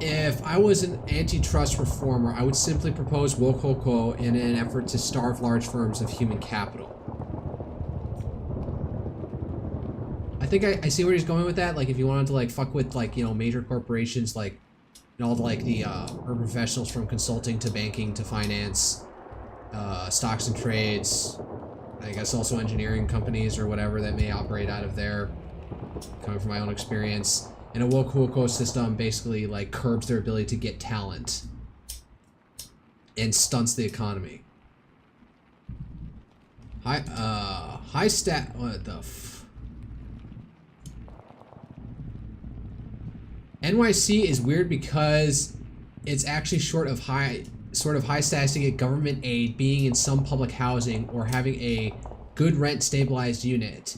If I was an antitrust reformer, I would simply propose woke hukou in an effort to starve large firms of human capital. I think I see where he's going with that. Like, if you wanted to like fuck with like major corporations, like all the urban professionals from consulting to banking to finance, stocks and trades, I guess also engineering companies or whatever that may operate out of there. Coming from my own experience, and a woke hukou system basically like curbs their ability to get talent and stunts the economy. High stat. What the? NYC is weird because it's actually sort of high status to get government aid, being in some public housing, or having a good rent stabilized unit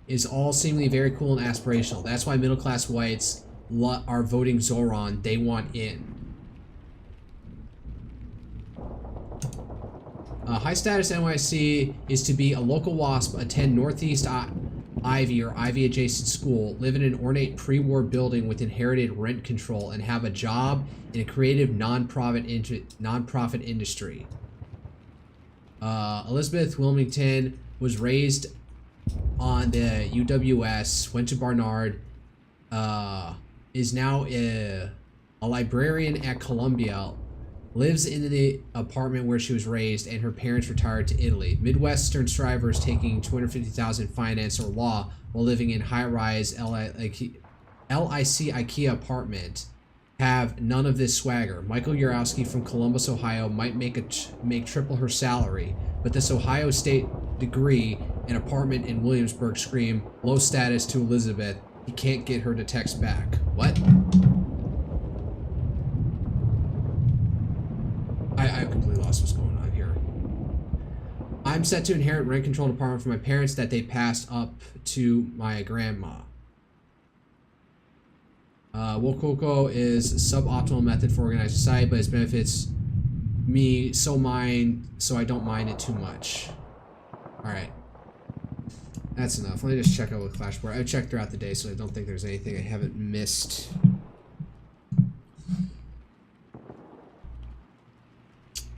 is all seemingly very cool and aspirational. That's why middle class whites are voting Zoran. They want in. High status NYC is to be a local WASP, attend Northeast Ivy or Ivy adjacent school, live in an ornate pre-war building with inherited rent control, and have a job in a creative non-profit industry. Elizabeth Wilmington was raised on the UWS, went to Barnard, is now a librarian at Columbia, lives in the apartment where she was raised, and her parents retired to Italy. Midwestern strivers taking $250,000 finance or law while living in high-rise LIC IKEA apartment have none of this swagger. Michael Urowski from Columbus, Ohio might make triple her salary, but this Ohio State degree and apartment in Williamsburg scream low status to Elizabeth. He can't get her to text back. What? I completely lost what's going on here. I'm set to inherit rent controlled apartment from my parents that they passed up to my grandma. Wokoko is suboptimal method for organized society, but it benefits me so I don't mind it too much. Alright. That's enough. Let me just check out with Flashboard. I've checked throughout the day, so I don't think there's anything I haven't missed.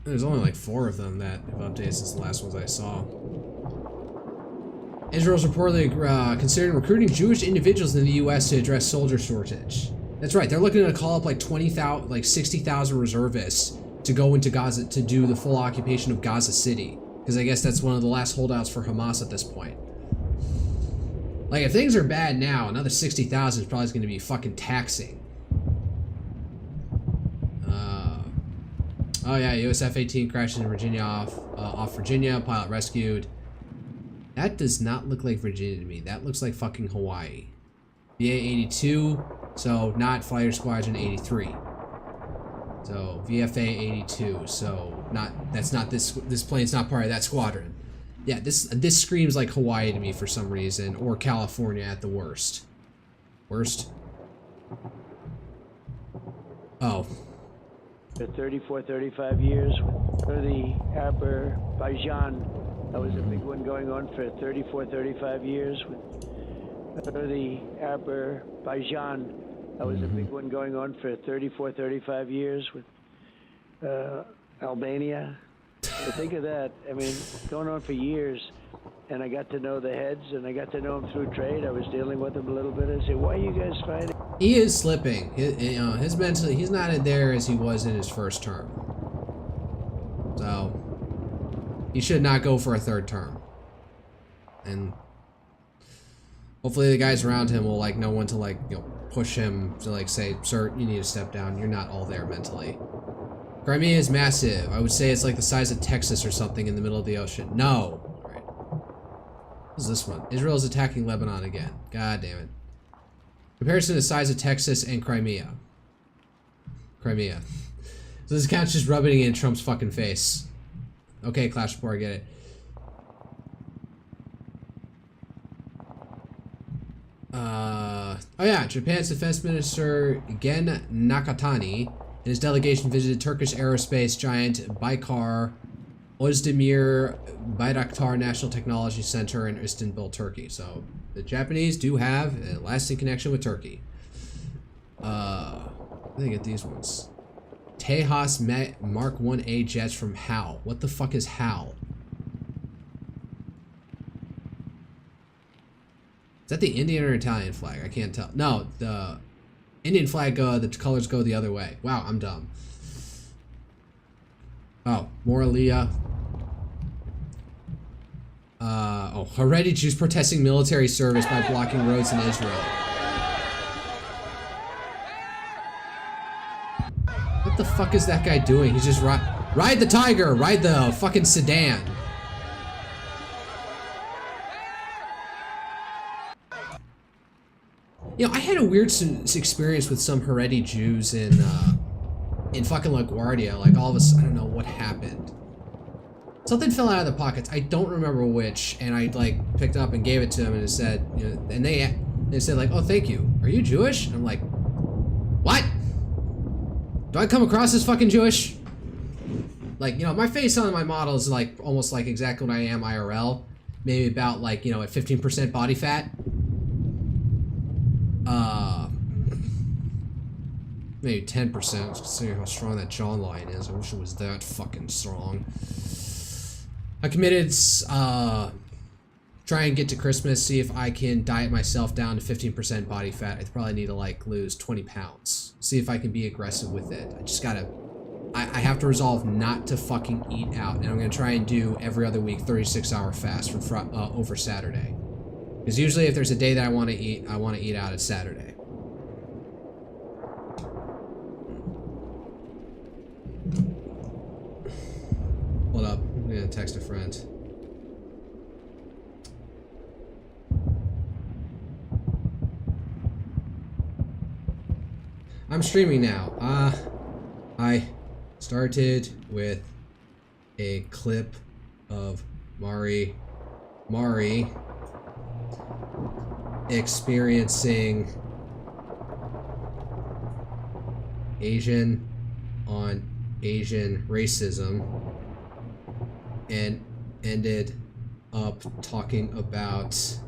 There's only like 4 of them that have updated since the last ones I saw. Israel's reportedly considering recruiting Jewish individuals in the U.S. to address soldier shortage. That's right. They're looking to call up like 20,000, like 60,000 reservists to go into Gaza to do the full occupation of Gaza City, because I guess that's one of the last holdouts for Hamas at this point. Like, if things are bad now, another 60,000 is probably going to be fucking taxing. Oh yeah, US F-18 crashes in Virginia off Virginia, pilot rescued. That does not look like Virginia to me. That looks like fucking Hawaii. VA-82, so not Fighter Squadron 83. So VFA-82, so this plane's not part of that squadron. Yeah, this screams like Hawaii to me for some reason, or California at the worst. Worst? Oh. For 35 years for the Azerbaijan. That was a big one going on for 35 years with the Azerbaijan. That was a big one going on for 35 years with Albania. So think of that. I mean, going on for years. And I got to know the heads, and I got to know them through trade. I was dealing with them a little bit. I said, why are you guys fighting? He is slipping. His mentally, he's not in there as he was in his first term. So, he should not go for a 3rd term. And hopefully the guys around him will like know when to like, you know, push him to like say, sir, you need to step down. You're not all there mentally. Crimea is massive. I would say it's like the size of Texas or something in the middle of the ocean. No. What's this one? Israel is attacking Lebanon again. God damn it. Comparison to the size of Texas and Crimea. Crimea. So this account's just rubbing it in Trump's fucking face. Okay, Clash Report, I get it. Oh yeah, Japan's defense minister Gen Nakatani and his delegation visited Turkish aerospace giant Baykar Özdemir Bayraktar National Technology Center in Istanbul, Turkey. So the Japanese do have a lasting connection with Turkey. Where do they get these ones? Tejas Mark 1A jets from HAL. What the fuck is HAL? Is that the Indian or Italian flag? I can't tell. No, the Indian flag, the colors go the other way. Wow, I'm dumb. Oh, Moralia. Oh, Haredi Jews protesting military service by blocking roads in Israel. What the fuck is that guy doing? He's just ride the tiger, ride the fucking sedan. You know, I had a weird experience with some Haredi Jews in fucking LaGuardia. Like all of a sudden, I don't know what happened. Something fell out of the pockets. I don't remember which, and I like picked up and gave it to them, and it said, you know, and they said like, "Oh, thank you. Are you Jewish?" And I'm like, "What? Do I come across as fucking Jewish? Like, you know, my face on my model is like almost like exactly what I am IRL. Maybe about like, you know, at 15% body fat. Maybe 10%, considering how strong that jawline is. I wish it was that fucking strong. I committed, try and get to Christmas, see if I can diet myself down to 15% body fat. I probably need to, like, lose 20 pounds. See if I can be aggressive with it. I just gotta, I have to resolve not to fucking eat out. And I'm gonna try and do every other week 36-hour fast from over Saturday. Because usually if there's a day that I want to eat out at Saturday. Hold up, I'm gonna text a friend. I'm streaming now. I started with a clip of Mari experiencing Asian on Asian racism and ended up talking about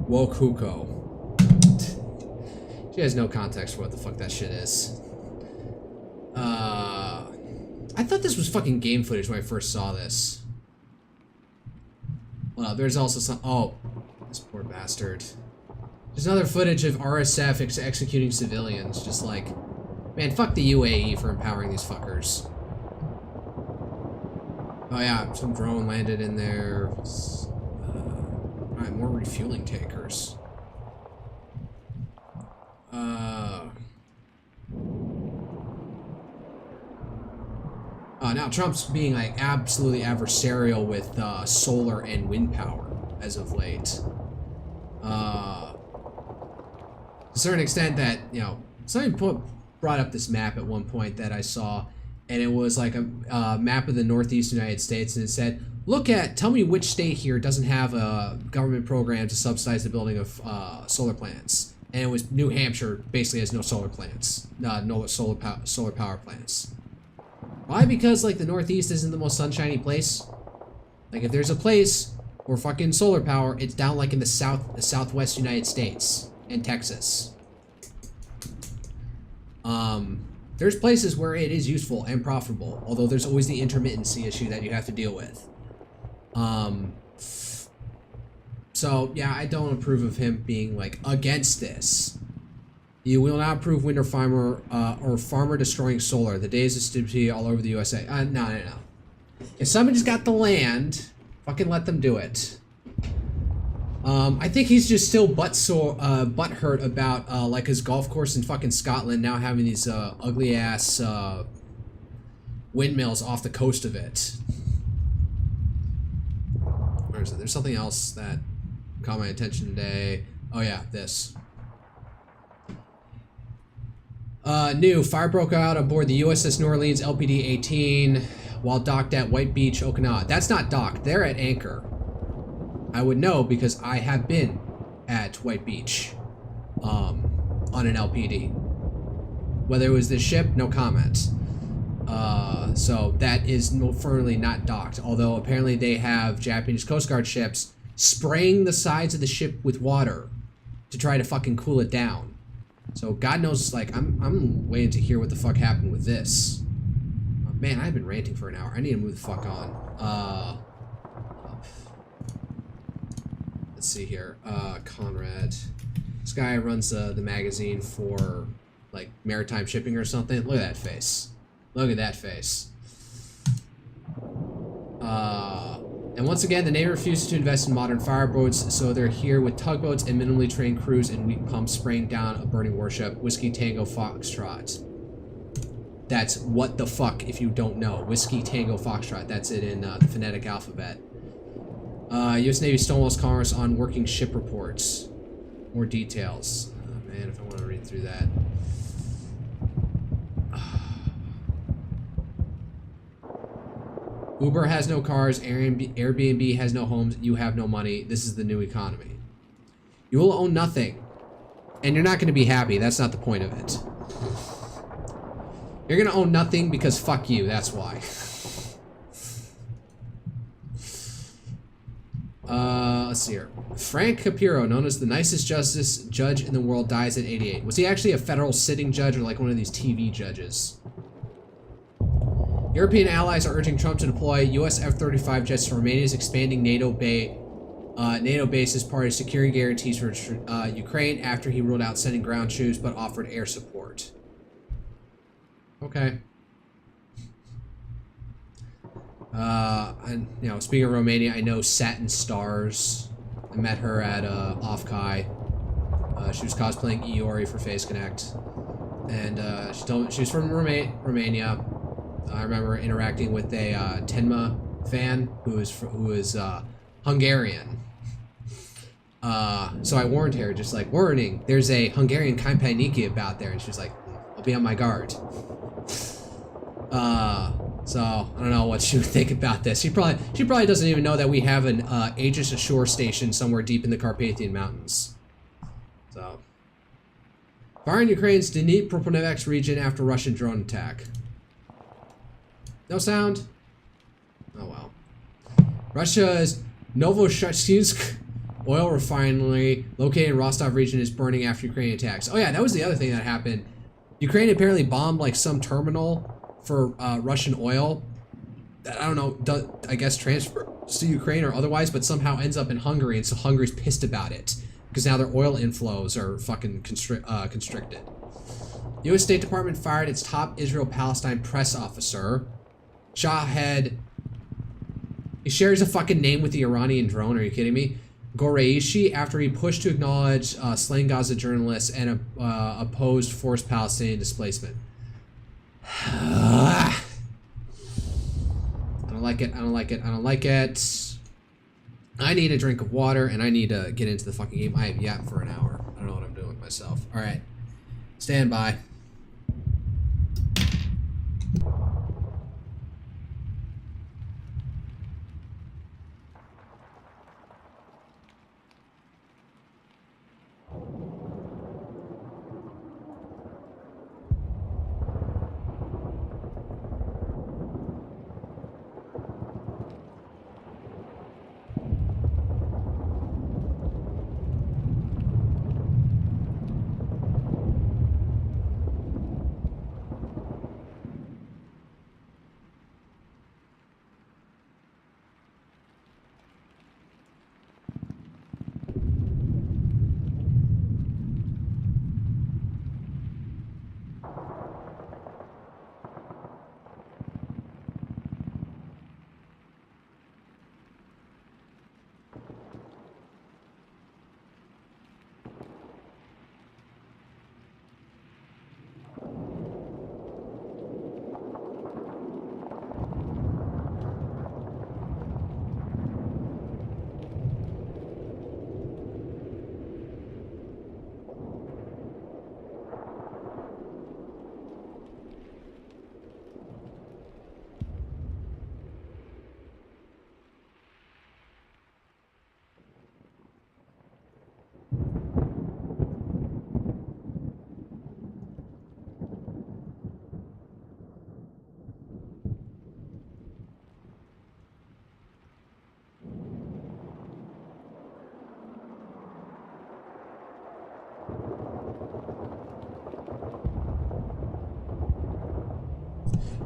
woke huko. She has no context for what the fuck that shit is. I thought this was fucking game footage when I first saw this. Well, there's also some. Oh, this poor bastard. There's another footage of RSF executing civilians. Just like, man, fuck the UAE for empowering these fuckers. Oh yeah, some drone landed in there. Alright, more refueling tankers. Now Trump's being like absolutely adversarial with solar and wind power as of late. To a certain extent that, you know, somebody brought up this map at one point that I saw, and it was like a map of the Northeast United States, and it said, tell me which state here doesn't have a government program to subsidize the building of solar plants. And it was New Hampshire basically has no solar plants, no solar power plants. Why? Because like the Northeast isn't the most sunshiny place. Like if there's a place where fucking solar power, it's down like in the Southwest United States and Texas. There's places where it is useful and profitable, although there's always the intermittency issue that you have to deal with. So yeah, I don't approve of him being like against this. You will not approve wind or farmer destroying solar. The days of stupidity all over the USA. No. If somebody's got the land, fucking let them do it. I think he's just still butthurt about like his golf course in fucking Scotland now having these ugly ass windmills off the coast of it. Where is it? There's something else that caught my attention today. Oh yeah, this. New fire broke out aboard the USS New Orleans LPD-18 while docked at White Beach, Okinawa. That's not docked. They're at anchor. I would know because I have been at White Beach on an LPD. Whether it was this ship, no comment. So that is firmly not docked. Although apparently they have Japanese Coast Guard ships spraying the sides of the ship with water to try to fucking cool it down. So God knows, like, I'm waiting to hear what the fuck happened with this. Man, I've been ranting for an hour. I need to move the fuck on. Let's see here. Conrad. This guy runs the magazine for, like, maritime shipping or something. Look at that face. Look at that face. And once again, the Navy refuses to invest in modern fireboats, so they're here with tugboats and minimally trained crews and weak pumps spraying down a burning warship. Whiskey Tango Foxtrot. That's what the fuck if you don't know. Whiskey Tango Foxtrot. That's it in the phonetic alphabet. U.S. Navy stonewalls commerce on working ship reports. More details. Oh, man, if I want to read through that. Uber has no cars, Airbnb has no homes, you have no money. This is the new economy. You will own nothing. And you're not going to be happy. That's not the point of it. You're going to own nothing because fuck you. That's why. Let's see here. Frank Capiro, known as the nicest judge in the world, dies at 88. Was he actually a federal sitting judge or like one of these TV judges? European allies are urging Trump to deploy U.S. F-35 jets to Romania's expanding NATO base as part of security guarantees for Ukraine after he ruled out sending ground troops but offered air support. Okay. And you know, speaking of Romania, I know Satin Stars. I met her at Offkai. She was cosplaying Iori for Face Connect, and she told me she was from Romania. I remember interacting with a Tenma fan who is Hungarian. So I warned her, just like, warning, there's a Hungarian Kampaniki about there, and she was like, I'll be on my guard. So I don't know what she would think about this. She probably doesn't even know that we have an Aegis Ashore station somewhere deep in the Carpathian Mountains. So, fire in Ukraine's Dnipropetrovsk region after Russian drone attack. No sound? Oh well. Russia's Novoshachtynsk oil refinery located in Rostov region is burning after Ukrainian attacks. Oh yeah, that was the other thing that happened. Ukraine apparently bombed like some terminal for Russian oil that, I don't know, I guess transfers to Ukraine or otherwise, but somehow ends up in Hungary, and so Hungary's pissed about it because now their oil inflows are fucking constricted. U.S. State Department fired its top Israel-Palestine press officer. Shahed, he shares a fucking name with the Iranian drone, are you kidding me? Goreishi, after he pushed to acknowledge slain Gaza journalists and opposed forced Palestinian displacement. I don't like it, I don't like it, I don't like it. I need a drink of water, and I need to get into the fucking game. I have yapped for an hour. I don't know what I'm doing with myself. Alright. Stand by.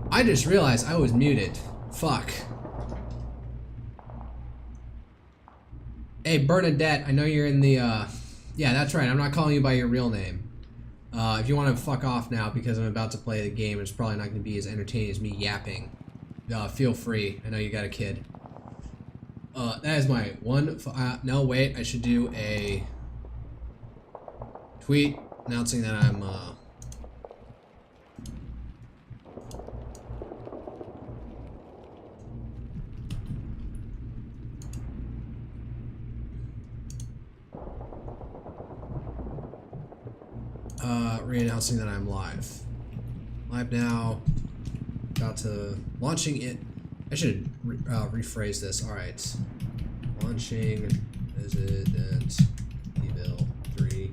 I just realized I was muted. Fuck. Hey, Bernadette, I know you're in the, yeah, that's right. I'm not calling you by your real name. If you want to fuck off now because I'm about to play the game, it's probably not going to be as entertaining as me yapping. Feel free. I know you got a kid. That is my one, no, wait, I should do a tweet announcing that I'm, re-announcing that I'm live. Live now. About to launching it. I should rephrase this. All right. Launching Resident Evil 3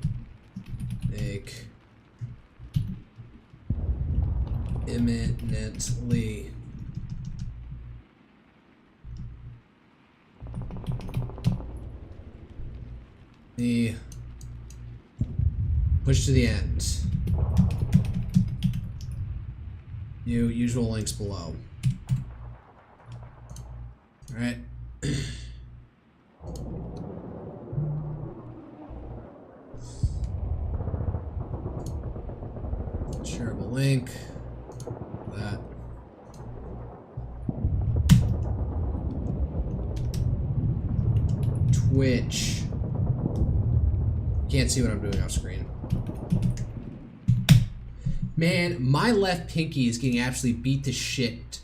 Imminently. The push to the end. Usual links below. All right. Shareable link. That. Twitch. Can't see what I'm doing off screen. Man, my left pinky is getting absolutely beat to shit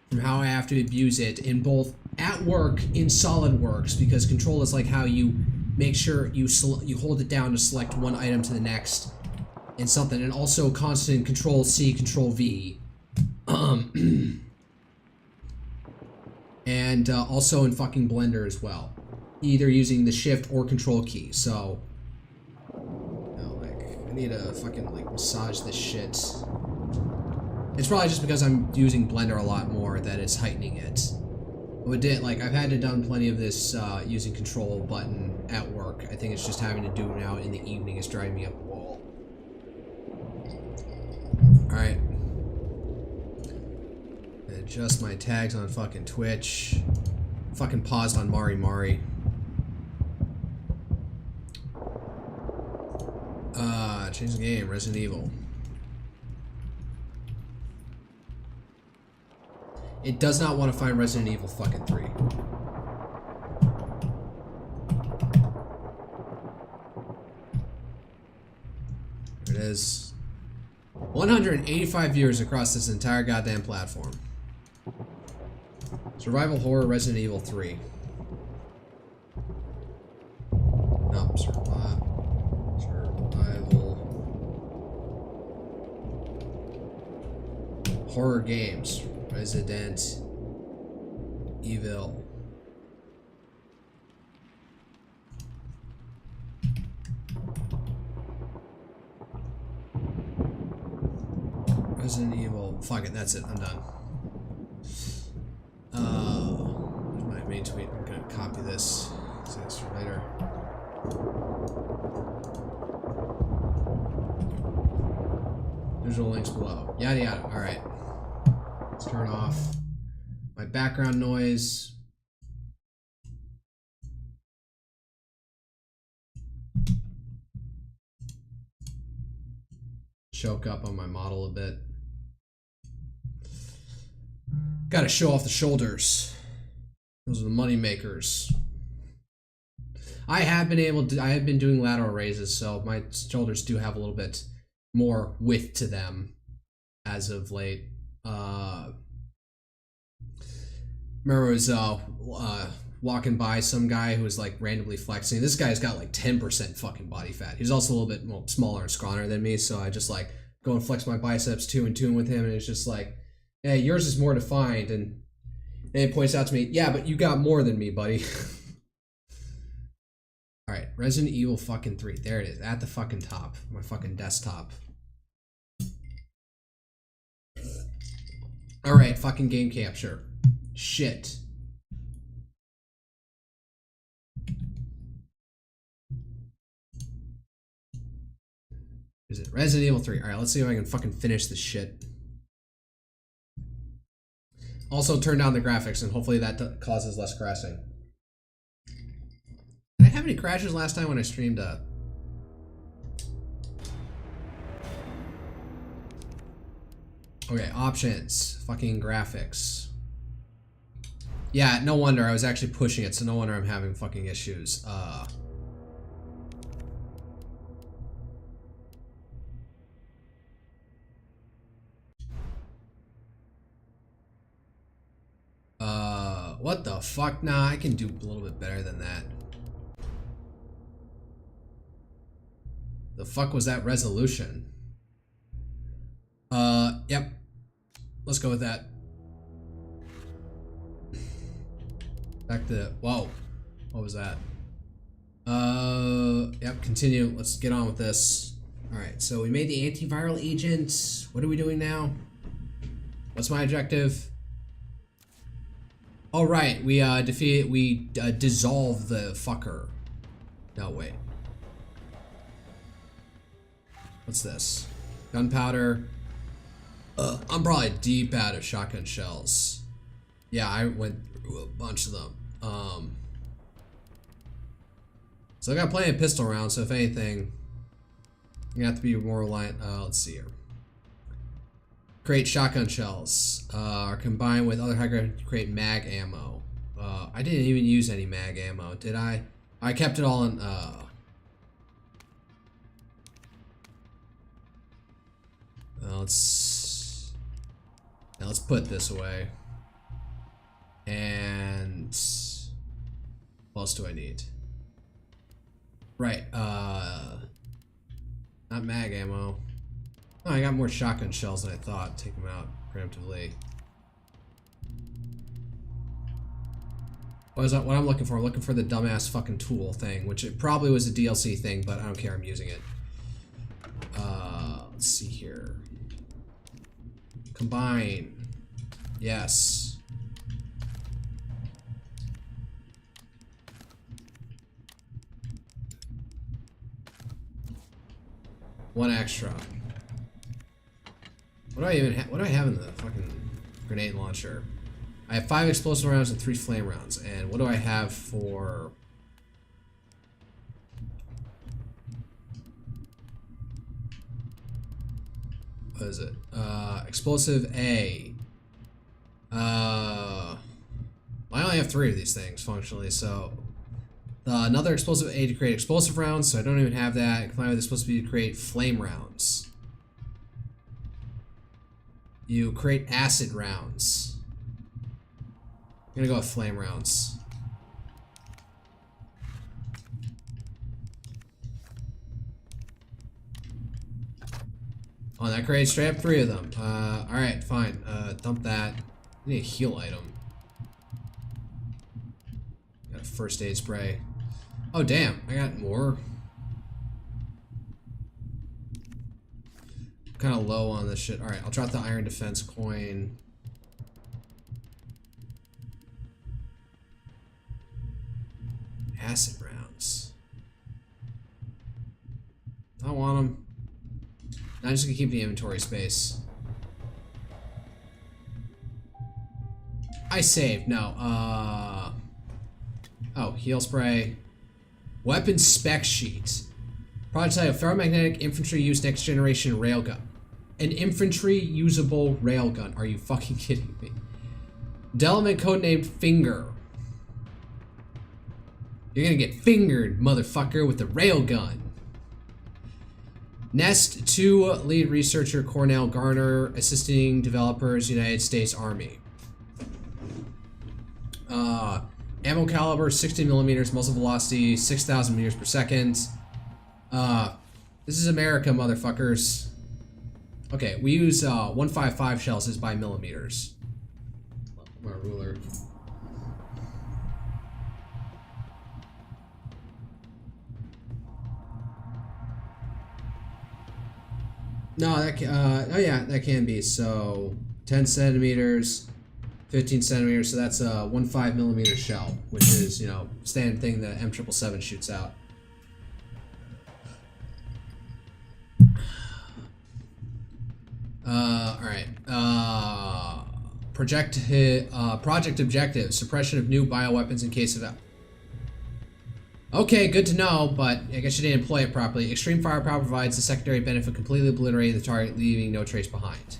from how I have to abuse it in both at work in SolidWorks, because control is like how you make sure you hold it down to select one item to the next and something, and also constant Control C, Control V. And also in fucking Blender as well, either using the Shift or Control key. So, I need to fucking like massage this shit. It's probably just because I'm using Blender a lot more that it's heightening it. I've had to done plenty of this using Control button at work. I think it's just having to do it now in the evening is driving me up the wall. Alright. Adjust my tags on fucking Twitch. Fucking paused on Mari Mari. Change the game, Resident Evil. It does not want to find Resident Evil fucking 3. There it is. 185 views across this entire goddamn platform. Survival horror Resident Evil 3. No, survival. Horror games. Resident Evil. Resident Evil. Fuck it, that's it. I'm done. There's my main tweet. I'm gonna copy this. Save this for later. Visual links below. Yada yada. Alright. Let's turn off my background noise. Choke up on my model a bit. Gotta show off the shoulders. Those are the money makers. I have been doing lateral raises, so my shoulders do have a little bit more width to them as of late. Remember I was walking by some guy who was like randomly flexing. This guy's got like 10% fucking body fat. He's also a little bit smaller and scrawnier than me, so I just like go and flex my biceps two and two with him, and it's just like, hey, yours is more defined, and he points out to me, yeah, but you got more than me, buddy. Alright, Resident Evil fucking 3. There it is, at the fucking top. My fucking desktop. Alright, fucking game capture. Shit. Is it Resident Evil 3? Alright, let's see if I can fucking finish this shit. Also turn down the graphics, and hopefully that causes less crashing. Did I have any crashes last time when I streamed Okay, options. Fucking graphics. Yeah, no wonder. I was actually pushing it, so no wonder I'm having fucking issues. What the fuck? Nah, I can do a little bit better than that. The fuck was that resolution? Yep. Let's go with that. Back to, whoa. What was that? Yep, continue. Let's get on with this. Alright, so we made the antiviral agent. What are we doing now? What's my objective? Oh, right. We dissolve the fucker. No, wait. What's this? Gunpowder. I'm probably deep out of shotgun shells. Yeah, I went through a bunch of them. So I got plenty of pistol rounds, so if anything, I'm gonna have to be more reliant. Let's see here. Create shotgun shells. Are combined with other high ground to create mag ammo. I didn't even use any mag ammo, did I? I kept it all in. Let's put this away. And what else do I need? Right, not mag ammo. Oh, I got more shotgun shells than I thought. Take them out preemptively. What I'm looking for? I'm looking for the dumbass fucking tool thing, which it probably was a DLC thing, but I don't care. I'm using it. Let's see here. Combine. Yes. One extra. What do I even what do I have in the fucking grenade launcher? I have 5 explosive rounds and 3 flame rounds. And what do I have for... What is it? Explosive A. I only have 3 of these things functionally, so... another explosive A to create explosive rounds, so I don't even have that. Combined with explosive B to create flame rounds. You create acid rounds. I'm gonna go with flame rounds. Oh, that creates straight up 3 of them. Alright, fine. Dump that. I need a heal item. Got a first aid spray. Oh, damn. I got more. I'm kind of low on this shit. Alright, I'll drop the iron defense coin. Acid rounds. I want them. I'm just gonna keep the inventory space. I saved. No. Oh, heal spray. Weapon spec sheet. Prototype ferromagnetic infantry use next generation railgun. An infantry usable railgun. Are you fucking kidding me? Development codenamed Finger. You're gonna get fingered, motherfucker, with the railgun. Nest 2 lead researcher Cornell Garner, assisting developers, United States Army. Ammo caliber 60 millimeters, muzzle velocity 6,000 meters per second. This is America, motherfuckers. Okay, we use 155 shells is by millimeters. My ruler. No, that can, oh yeah, that can be. So 10 centimeters, 15 centimeters. So that's a 1.5 millimeter shell, which is, you know, standard thing that M777 shoots out. All right. Project objective: suppression of new bioweapons in case of. Okay, good to know, but I guess you didn't employ it properly. Extreme firepower provides the secondary benefit, completely obliterating the target, leaving no trace behind.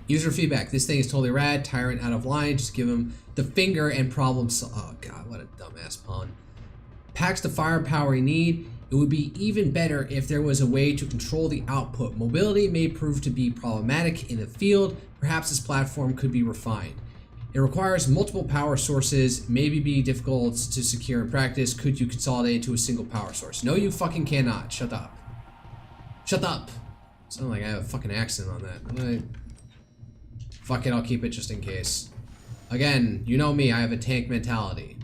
User feedback: this thing is totally rad. Tyrant out of line. Just give him the finger and problem solve. Oh god, what a dumbass pun. Packs the firepower you need. It would be even better if there was a way to control the output. Mobility may prove to be problematic in the field. Perhaps this platform could be refined. It requires multiple power sources, maybe be difficult to secure in practice. Could you consolidate to a single power source? No, you fucking cannot. Shut up. Shut up. Sound like I have a fucking accent on that. Fuck it, I'll keep it just in case. Again, you know me, I have a tank mentality.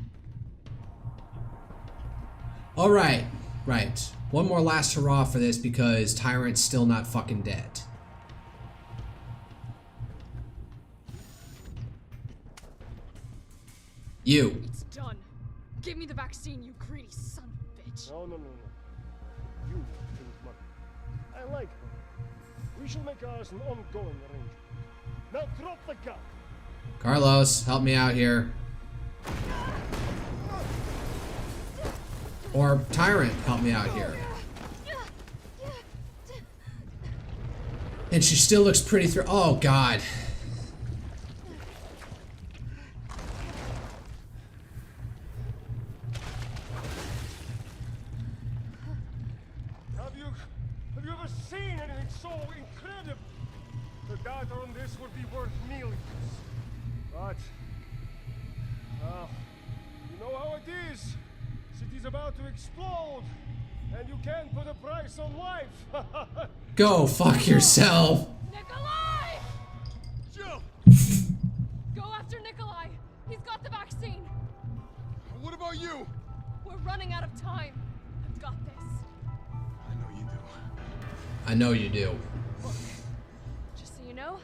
Alright. Right. One more last hurrah for this because Tyrant's still not fucking dead. You. It's done. Give me the vaccine, you greedy son of a bitch. No. You think money. I like money. We shall make ours an ongoing arrangement. Now drop the gun. Carlos, help me out here. Or Tyrant, help me out here. And she still looks pretty through. Oh, God. Have you ever seen anything so incredible? The data on this would be worth millions. But, you know how it is. City's about to explode, and you can't put a price on life. Go fuck yourself. Nikolai! Jill! Go after Nikolai. He's got the vaccine. What about you? We're running out of time. I've got this. I know you do. I know you do. Look, just so you know,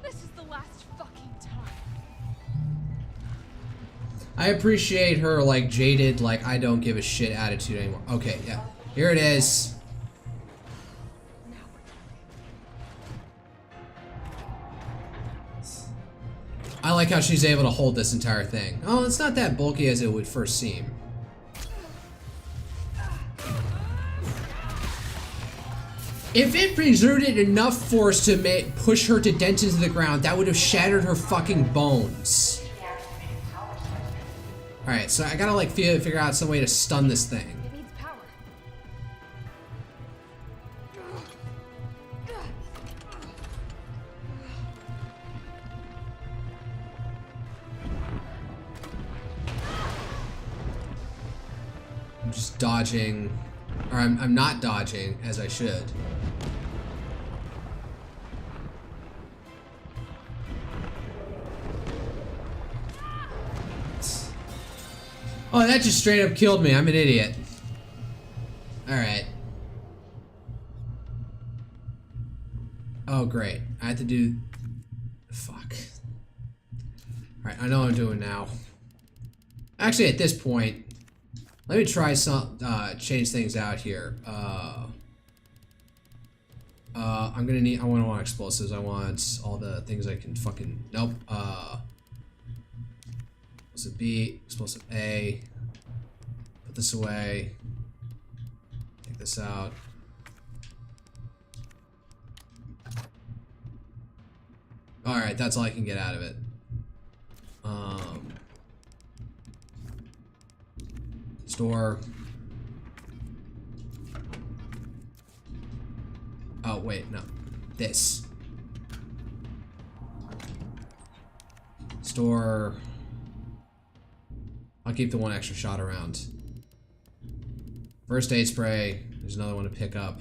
this is the last fucking time. I appreciate her, like, jaded, like, I don't give a shit attitude anymore. Okay, yeah. Here it is. I like how she's able to hold this entire thing. Oh, it's not that bulky as it would first seem. If it exerted enough force to push her to dent into the ground, that would have shattered her fucking bones. Alright, so I gotta like figure out some way to stun this thing. It needs power. I'm just dodging, or I'm not dodging as I should. Oh, that just straight up killed me. I'm an idiot. Alright. Oh, great. I have to do... Fuck. Alright, I know what I'm doing now. Actually, at this point, let me try some... change things out here. I'm gonna need... I want explosives. I want all the things I can fucking... Nope. Explosive B, explosive A. Put this away. Take this out. Alright, that's all I can get out of it. Store. Oh, wait, no. This. Store. I'll keep the one extra shot around. First aid spray. There's another one to pick up.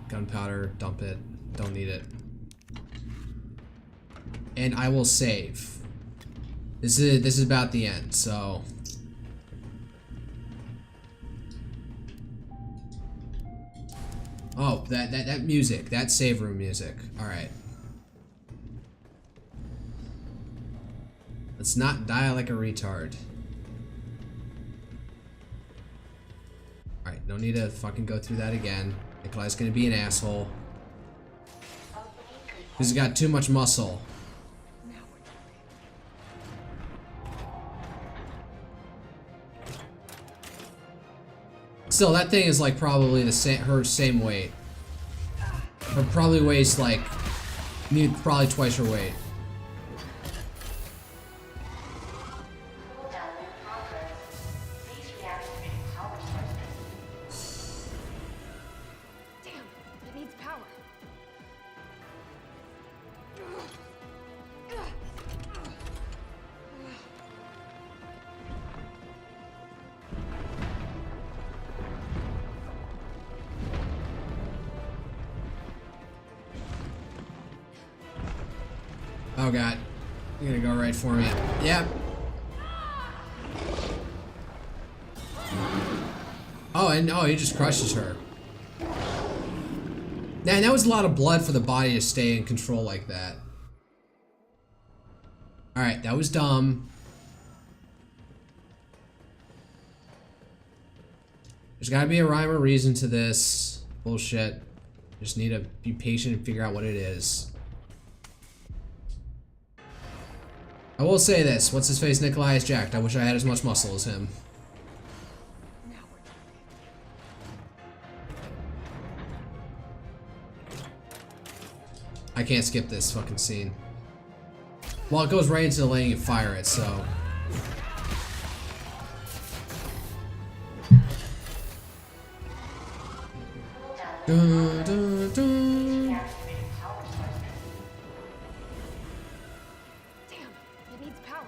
Gunpowder, dump it. Don't need it. And I will save. This is about the end, so. Oh, that music, that save room music. All right. Let's not die like a retard. All right, no need to fucking go through that again. Nikolai's gonna be an asshole. He's got too much muscle. Still, that thing is like probably the her same weight. Or probably weighs like probably twice her weight. Damn, it needs power. Oh god. You're gonna go right for me. Yep. Oh, and oh, he just crushes her. Man, that was a lot of blood for the body to stay in control like that. Alright, that was dumb. There's gotta be a rhyme or reason to this bullshit. Just need to be patient and figure out what it is. I will say this, what's his face? Nikolai is jacked. I wish I had as much muscle as him. I can't skip this fucking scene. Well, it goes right into letting you fire it, so. Dun, dun, dun. Damn, it needs power.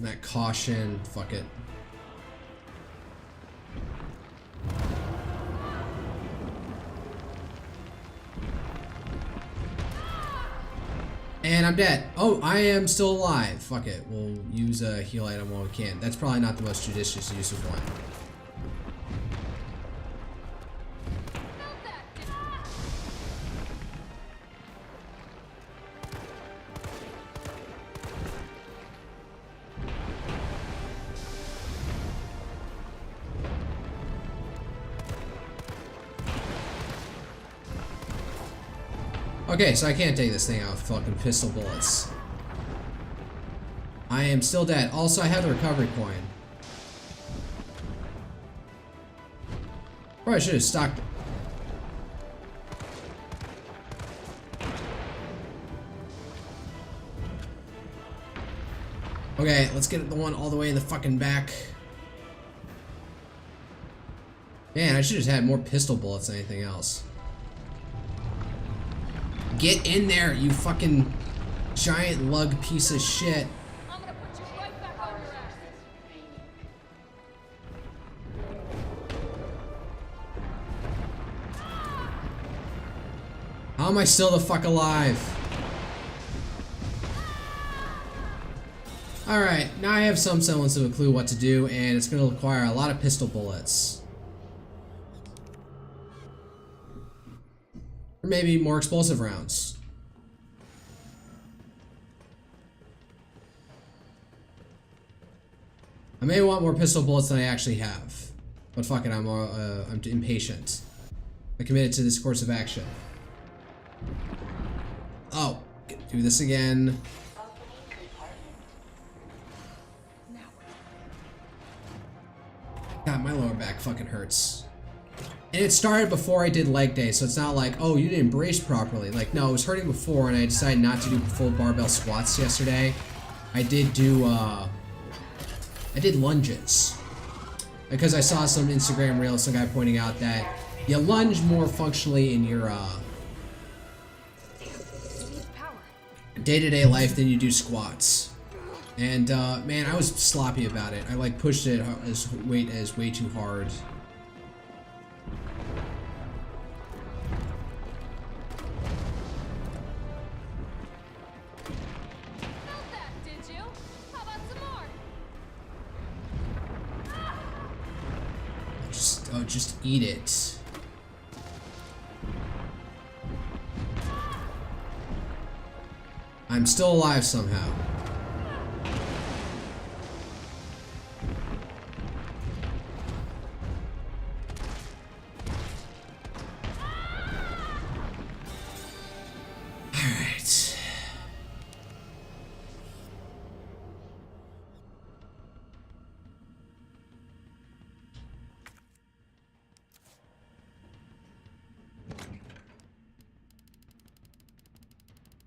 That caution, fuck it. And I'm dead. Oh, I am still alive. Fuck it. We'll use a heal item while we can. That's probably not the most judicious use of one. Okay, so I can't take this thing out with fucking pistol bullets. I am still dead. Also, I have the recovery coin. Probably should have stocked it. Okay, let's get the one all the way in the fucking back. Man, I should have had more pistol bullets than anything else. Get in there, you fucking giant lug piece of shit. I'm gonna put you right back on your ass. How am I still the fuck alive? Alright, now I have some semblance of a clue what to do, and it's gonna require a lot of pistol bullets. Or maybe more explosive rounds. I may want more pistol bullets than I actually have. But fuck it, I'm impatient. I committed to this course of action. Oh, do this again. God, my lower back fucking hurts. And it started before I did leg day, so it's not like, oh, you didn't brace properly. Like, no, it was hurting before, and I decided not to do full barbell squats yesterday. I did do, I did lunges. Because I saw some Instagram reel, some guy pointing out that you lunge more functionally in your, day-to-day life than you do squats. And, man, I was sloppy about it. I, like, pushed it as way too hard. Just eat it. I'm still alive somehow. Alright.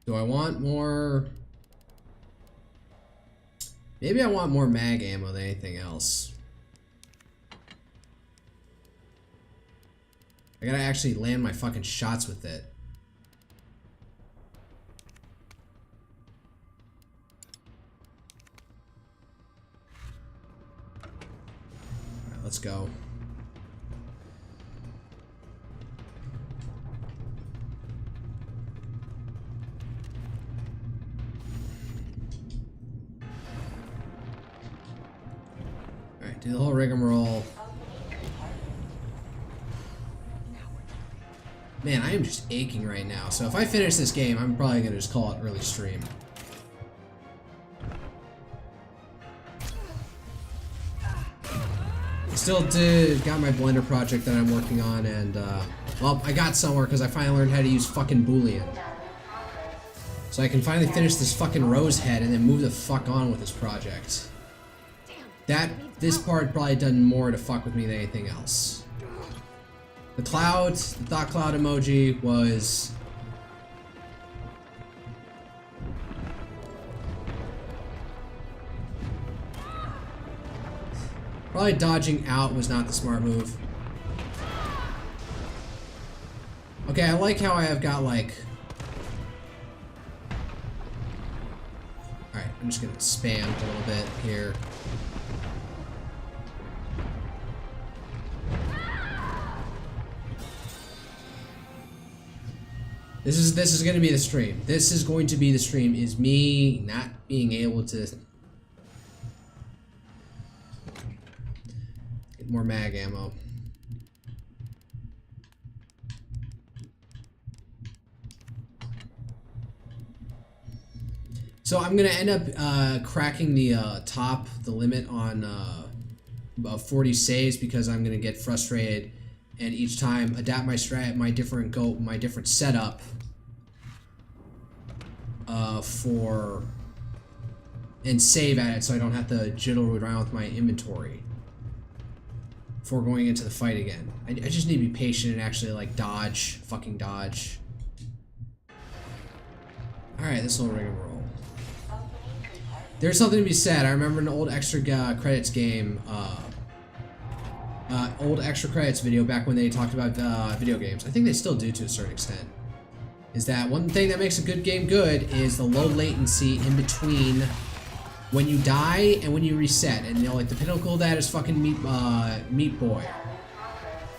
Do I want more? Maybe I want more mag ammo than anything else. I gotta actually land my fucking shots with it. Alright, let's go. Alright, do the whole rigmarole. Man, I am just aching right now. So if I finish this game, I'm probably gonna just call it early stream. Still got my Blender project that I'm working on, and well, I got somewhere because I finally learned how to use fucking Boolean. So I can finally finish this fucking Rose head and then move the fuck on with this project. This part probably done more to fuck with me than anything else. The cloud, the thought cloud emoji was... Probably dodging out was not the smart move. Okay, I like how I have got like... Alright, I'm just gonna spam a little bit here. This is gonna be the stream. This is going to be the stream, is me not being able to get more mag ammo. So I'm gonna end up cracking the the limit on about 40 saves, because I'm gonna get frustrated and each time adapt my strat, my different setup and save at it, so I don't have to jiddle around with my inventory before going into the fight again. I just need to be patient and actually like fucking dodge. Alright, this little rigmarole. There's something to be said. I remember an old extra credits game, old extra credits video back when they talked about video games. I think they still do to a certain extent. Is that one thing that makes a good game good is the low latency in between when you die and when you reset. And you know, like the pinnacle of that is fucking Meat Boy,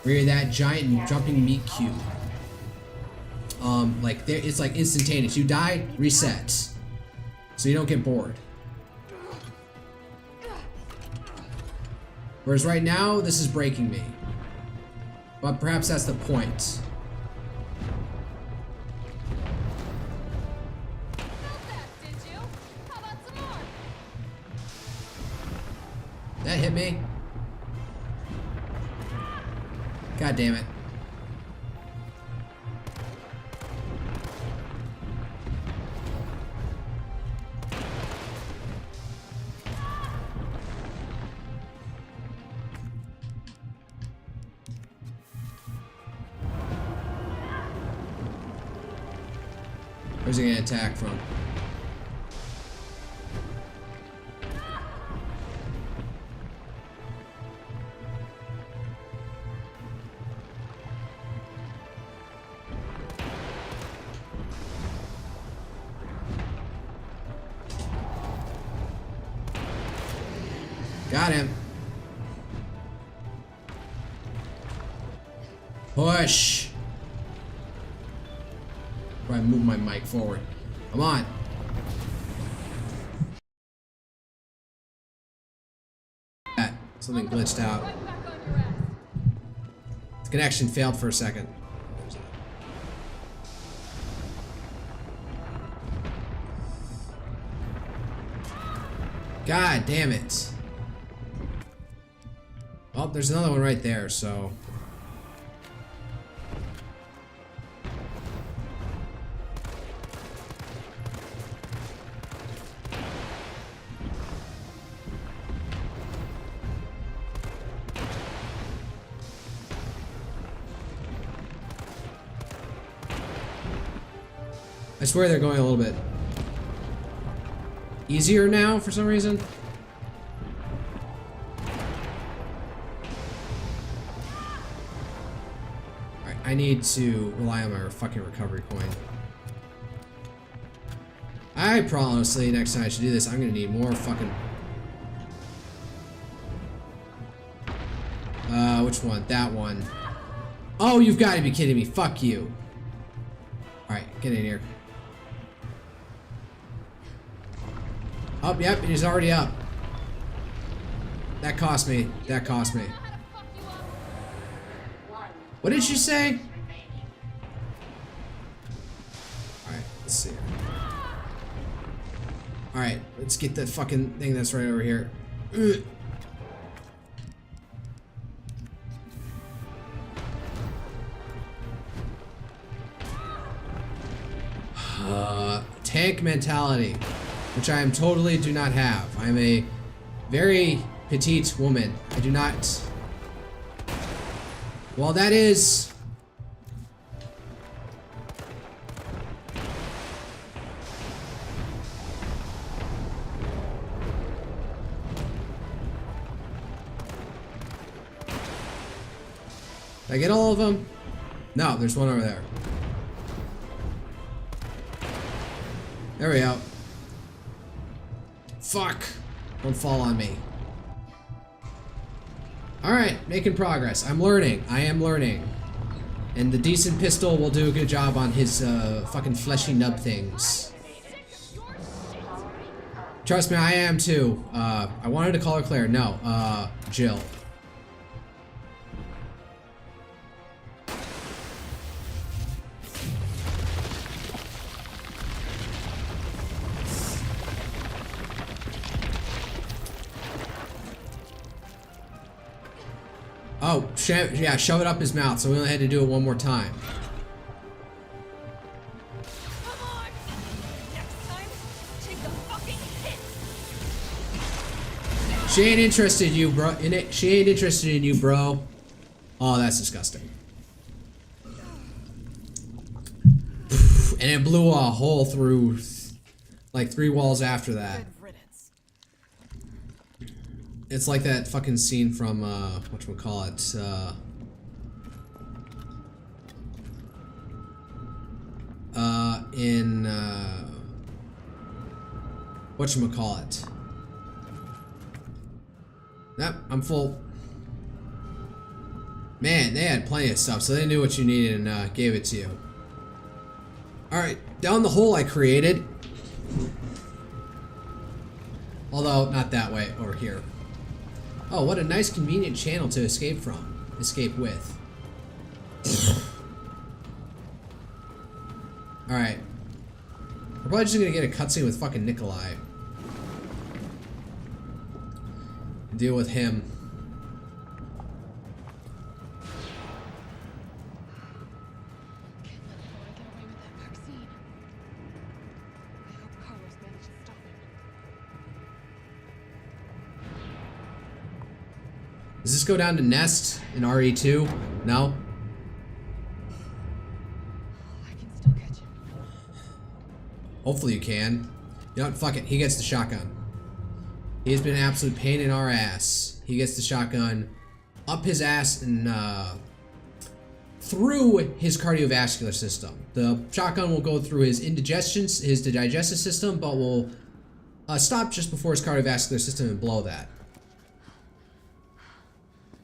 where you're that giant jumping meat cube. Like it's like instantaneous. You die, reset, so you don't get bored. Whereas right now, this is breaking me. But perhaps that's the point. That hit me. God damn it. Where's he gonna attack from? Got him. Push. I move my mic forward. Come on. Something glitched out. The connection failed for a second. God damn it. Well, there's another one right there, so... I swear they're going a little bit easier now for some reason. Alright, I need to rely on my fucking recovery coin. I honestly, next time I should do this, I'm gonna need more fucking... which one. That one. Oh, you've got to be kidding me. Fuck you. Alright, get in here. Oh, yep, he's already up. That cost me. That cost me. What did she say? Alright, let's see. Alright, let's get that fucking thing that's right over here. Tank mentality, which I am totally do not have. I'm a very petite woman. I do not. Well, that is. Did I get all of them? No, there's one over there. There we go. Fuck. Don't fall on me. Alright, making progress. I'm learning. I am learning. And the decent pistol will do a good job on his fucking fleshy nub things. Trust me, I am too. I wanted to call her Claire. No, Jill. Oh, yeah, shove it up his mouth, so we only had to do it one more time. Come on! Next time, take the fucking hit! She ain't interested in you, bro. She ain't interested in you, bro. Oh, that's disgusting. And it blew a hole through like 3 walls after that. It's like that fucking scene from, whatchamacallit, in, whatchamacallit. Yep, I'm full. Man, they had plenty of stuff, so they knew what you needed and, gave it to you. Alright, down the hole I created. Although, not that way, over here. Oh, what a nice convenient channel to escape from. Escape with. Alright. We're probably just gonna get a cutscene with fucking Nikolai. Deal with him. Does this go down to Nest in RE2? No? I can still catch him. Hopefully you can. You know what? Fuck it. He gets the shotgun. He has been an absolute pain in our ass. He gets the shotgun up his ass and through his cardiovascular system. The shotgun will go through his digestive system, but will stop just before his cardiovascular system and blow that.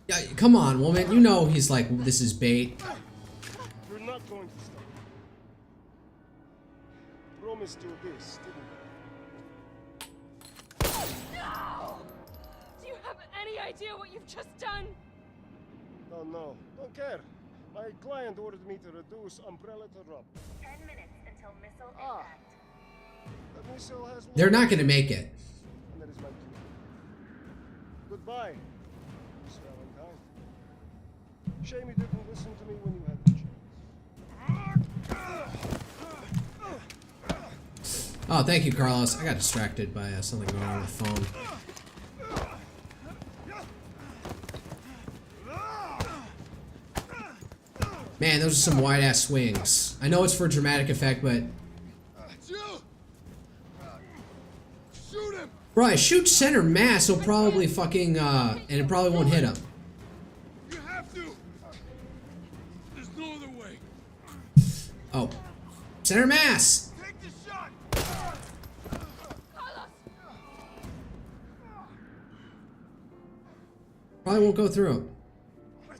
Yeah, come on, woman. You know he's like, this is bait. You're not going to stop. Promised you this, didn't No! Do you have any idea what you've just done? I? Oh no, don't care. My client ordered me to reduce umbrella to rub. 10 minutes until missile Ah. impact. The missile has They're not gonna make it. And that is my cue. Goodbye, Miss Valentine. Shame you didn't listen to me when you had the chance. Oh, thank you, Carlos. I got distracted by something going on with the phone. Man, those are some wide-ass swings. I know it's for dramatic effect, but... Bro, I shoot center mass, he'll probably fucking, and it probably won't hit him. You have to. There's no other way. Oh. Center mass! Take the shot. Probably won't go through him. I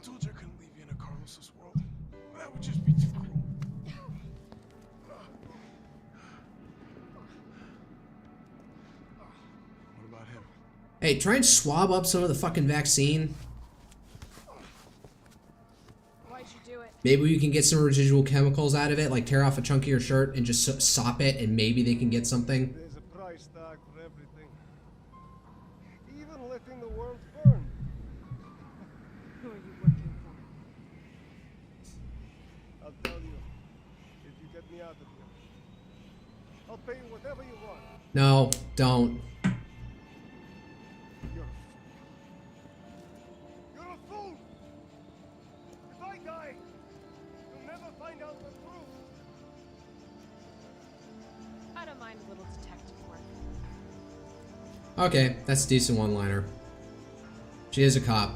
Hey, try and swab up some of the fucking vaccine. Why'd you do it? Maybe we can get some residual chemicals out of it, like tear off a chunk of your shirt and just sop it, and maybe they can get something. There's a price tag for everything. Even letting the world burn. Who are you working for? I'll tell you. If you get me out of here. I'll pay you whatever you want. No, don't. You're a fool! If I die, you'll never find out the truth. I don't mind a little detective work. Okay, that's a decent one-liner. She is a cop.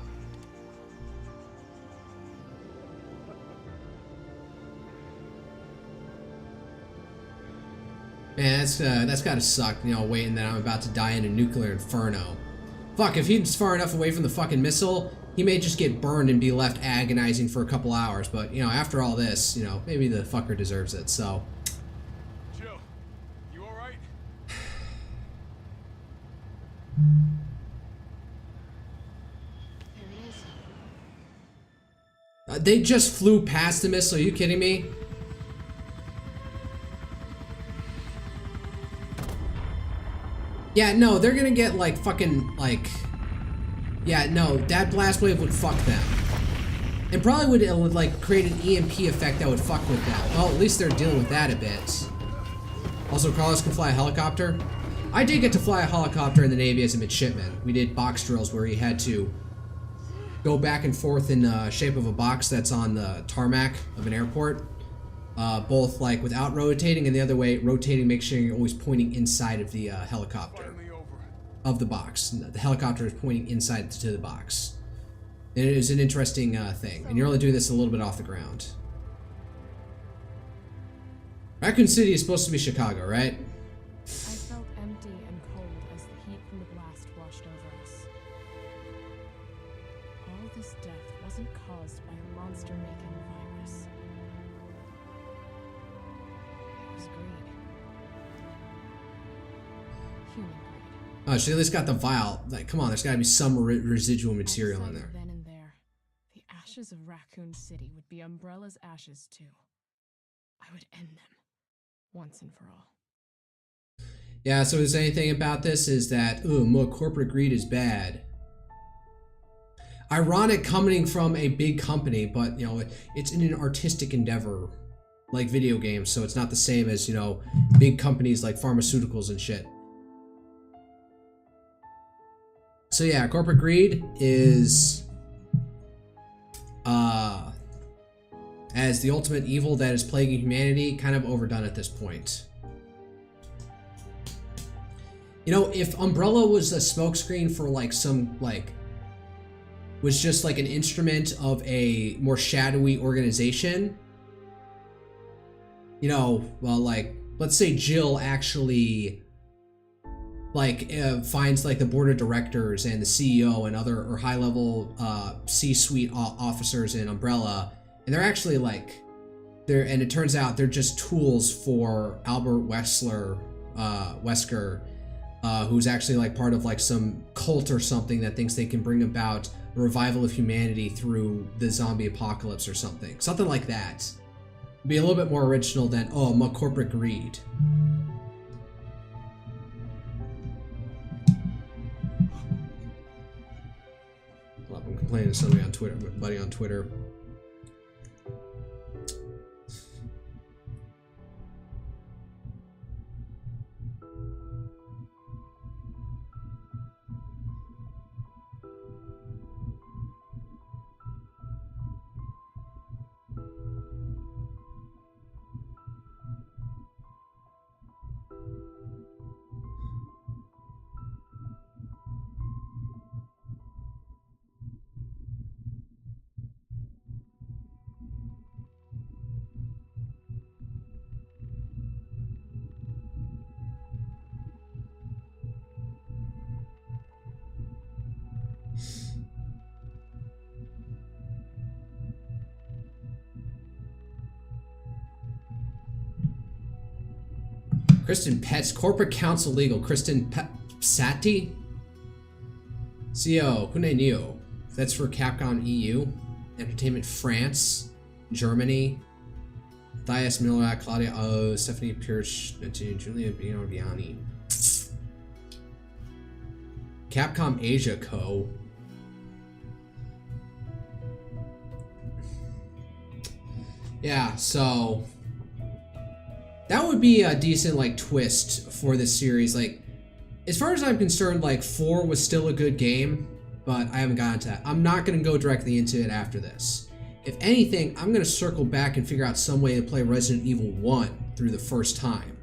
Man, that's gotta suck, you know, waiting that I'm about to die in a nuclear inferno. Fuck, if he's far enough away from the fucking missile, he may just get burned and be left agonizing for a couple hours, but, you know, after all this, you know, maybe the fucker deserves it, so. Jill, you alright? There it is. They just flew past the missile, are you kidding me? Yeah, no, they're gonna get like fucking like, yeah, no, that blast wave would fuck them. And probably would like create an EMP effect that would fuck with them. Well, at least they're dealing with that a bit. Also, Carlos can fly a helicopter. I did get to fly a helicopter in the Navy as a midshipman. We did box drills where you had to go back and forth in the shape of a box that's on the tarmac of an airport. Both like without rotating and the other way, rotating, make sure you're always pointing inside of the helicopter. Of the box. The helicopter is pointing inside to the box. And it is an interesting thing. And you're only doing this a little bit off the ground. Raccoon City is supposed to be Chicago, right? I felt empty and cold as the heat from the blast washed over us. All this death wasn't caused by a monster-making virus. It was greed. Human greed. Oh, she at least got the vial. Like, come on, there's got to be some residual material in there. Then and there, the ashes of Raccoon City would be Umbrella's ashes too. I would end them, once and for all. Yeah, so is anything about this is that, ooh, more corporate greed is bad. Ironic coming from a big company, but, you know, it's in an artistic endeavor, like video games, so it's not the same as, you know, big companies like pharmaceuticals and shit. So yeah, corporate greed is as the ultimate evil that is plaguing humanity, kind of overdone at this point. You know, if Umbrella was a smokescreen for like some like was just like an instrument of a more shadowy organization, you know, well, like let's say Jill actually like finds like the board of directors and the CEO and other or high level C-suite officers in Umbrella, and they're actually like and it turns out they're just tools for Albert Wesker, who's actually like part of like some cult or something that thinks they can bring about a revival of humanity through the zombie apocalypse or something like that. Be a little bit more original than, oh, my corporate greed. Well, I'm complaining to somebody on Twitter, buddy on Twitter. Kristen Petz, Corporate Counsel Legal. Kristen Sati? CEO, Kune Neo. That's for Capcom EU. Entertainment France. Germany. Matthias Miller, Claudia O, Stephanie Pierce, Julia Biani. Capcom Asia Co. Yeah, so that would be a decent like twist for this series. Like, as far as I'm concerned, like 4 was still a good game, but I haven't gotten to that. I'm not gonna go directly into it after this. If anything, I'm gonna circle back and figure out some way to play Resident Evil 1 through the first time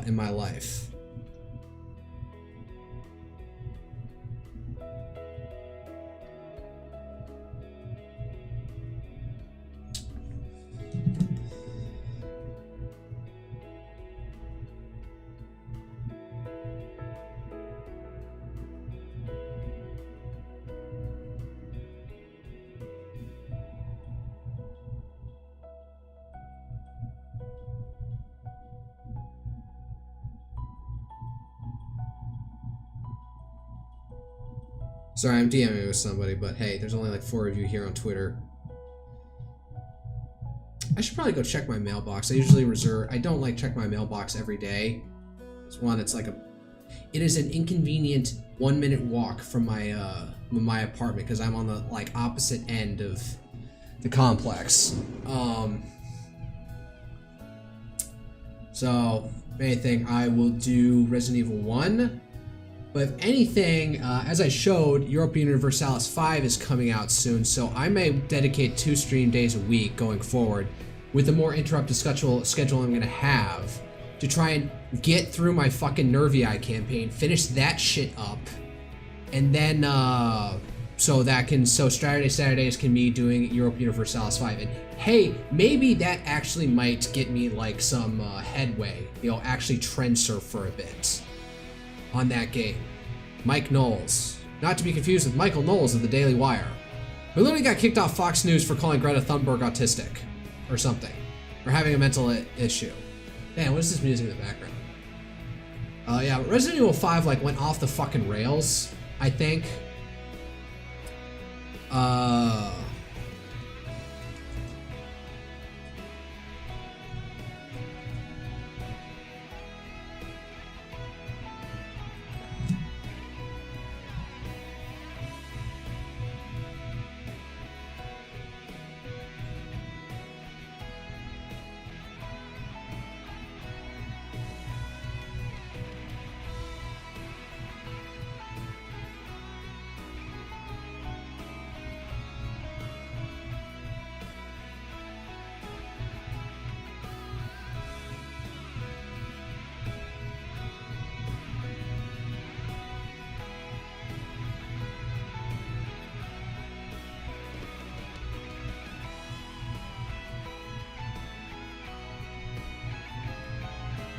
in my life. Sorry, I'm DMing with somebody, but hey, there's only like 4 of you here on Twitter. I should probably go check my mailbox. I usually I don't like check my mailbox every day. It's one, it is an inconvenient 1-minute walk from my apartment because I'm on the like opposite end of the complex. So, if anything, I will do Resident Evil 1. But if anything, as I showed, Europa Universalis 5 is coming out soon, so I may dedicate 2 stream days a week going forward with the more interrupted schedule I'm gonna have to try and get through my fucking Nervii campaign, finish that shit up, and then so Saturdays can be doing Europa Universalis 5. And hey, maybe that actually might get me like some headway, actually trend surf for a bit on that game. Mike Knowles. Not to be confused with Michael Knowles of the Daily Wire, who literally got kicked off Fox News for calling Greta Thunberg autistic or something, or having a mental issue. Damn, what is this music in the background? Yeah, Resident Evil 5 like went off the fucking rails, I think.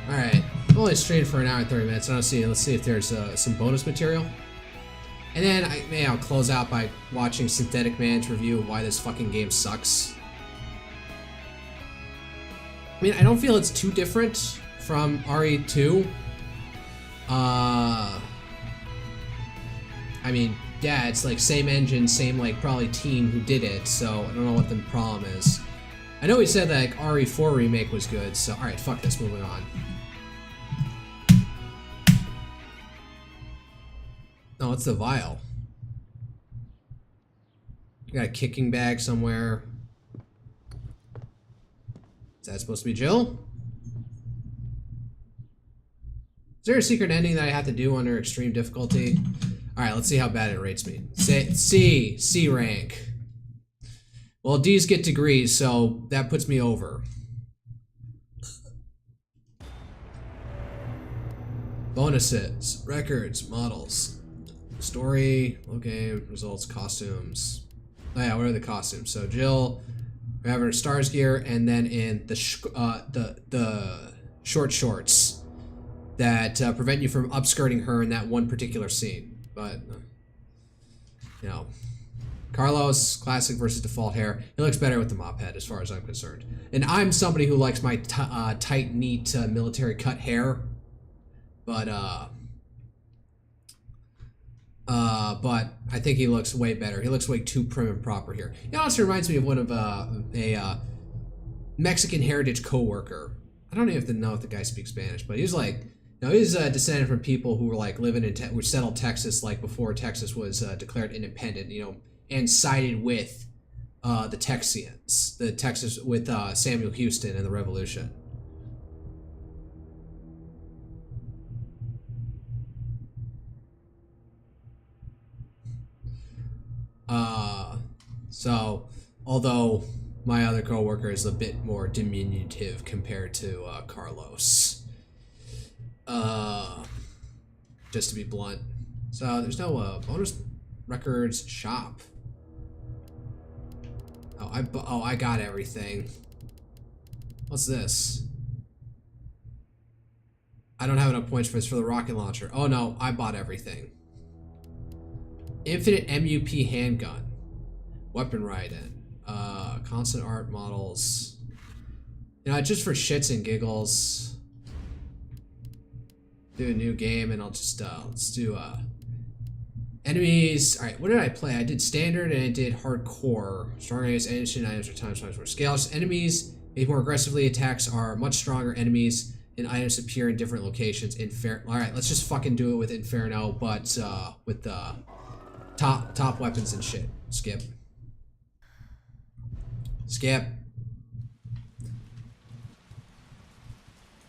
Alright, I've only streamed for an hour and 30 minutes. Let's see if there's some bonus material. And then I'll close out by watching Synthetic Man's review of why this fucking game sucks. I mean, I don't feel it's too different from RE2. I mean, yeah, it's like same engine, same like probably team who did it, so I don't know what the problem is. I know he said that like RE4 remake was good, so alright, fuck this, moving on. No, it's the vial. You got a kicking bag somewhere. Is that supposed to be Jill? Is there a secret ending that I have to do under extreme difficulty? Alright, let's see how bad it rates me. C rank. Well, D's get degrees, so that puts me over. Bonuses, records, models, story, okay, results, costumes. Oh yeah, what are the costumes? So Jill, we're having her stars gear, and then in the short shorts that prevent you from upskirting her in that one particular scene. But you know, Carlos, classic versus default hair. He looks better with the mop head, as far as I'm concerned. And I'm somebody who likes my tight, neat, military cut hair. But But I think he looks way better. He looks way too prim and proper here. It also reminds me of one of a Mexican heritage co-worker. I don't even know if the guy speaks Spanish, but he was like, you know, he's descended from people who were like living in, who settled Texas like before Texas was declared independent, you know, and sided with the Texians, the Texas with Samuel Houston and the Revolution. So, although my other coworker is a bit more diminutive compared to Carlos. Just to be blunt. So, there's no bonus records shop. Oh, I got everything. What's this? I don't have enough points for this for the rocket launcher. Oh no, I bought everything. Infinite MUP handgun. Weapon ride-in. Constant art models. You know, just for shits and giggles. Do a new game and I'll just, let's do, enemies. Alright, what did I play? I did standard and I did hardcore. Stronger enemies, ancient items are times more scales. Enemies made more aggressively. Attacks are much stronger. Enemies and items appear in different locations. Alright, let's just fucking do it with Inferno, but, with the top weapons and shit. Skip. Skip.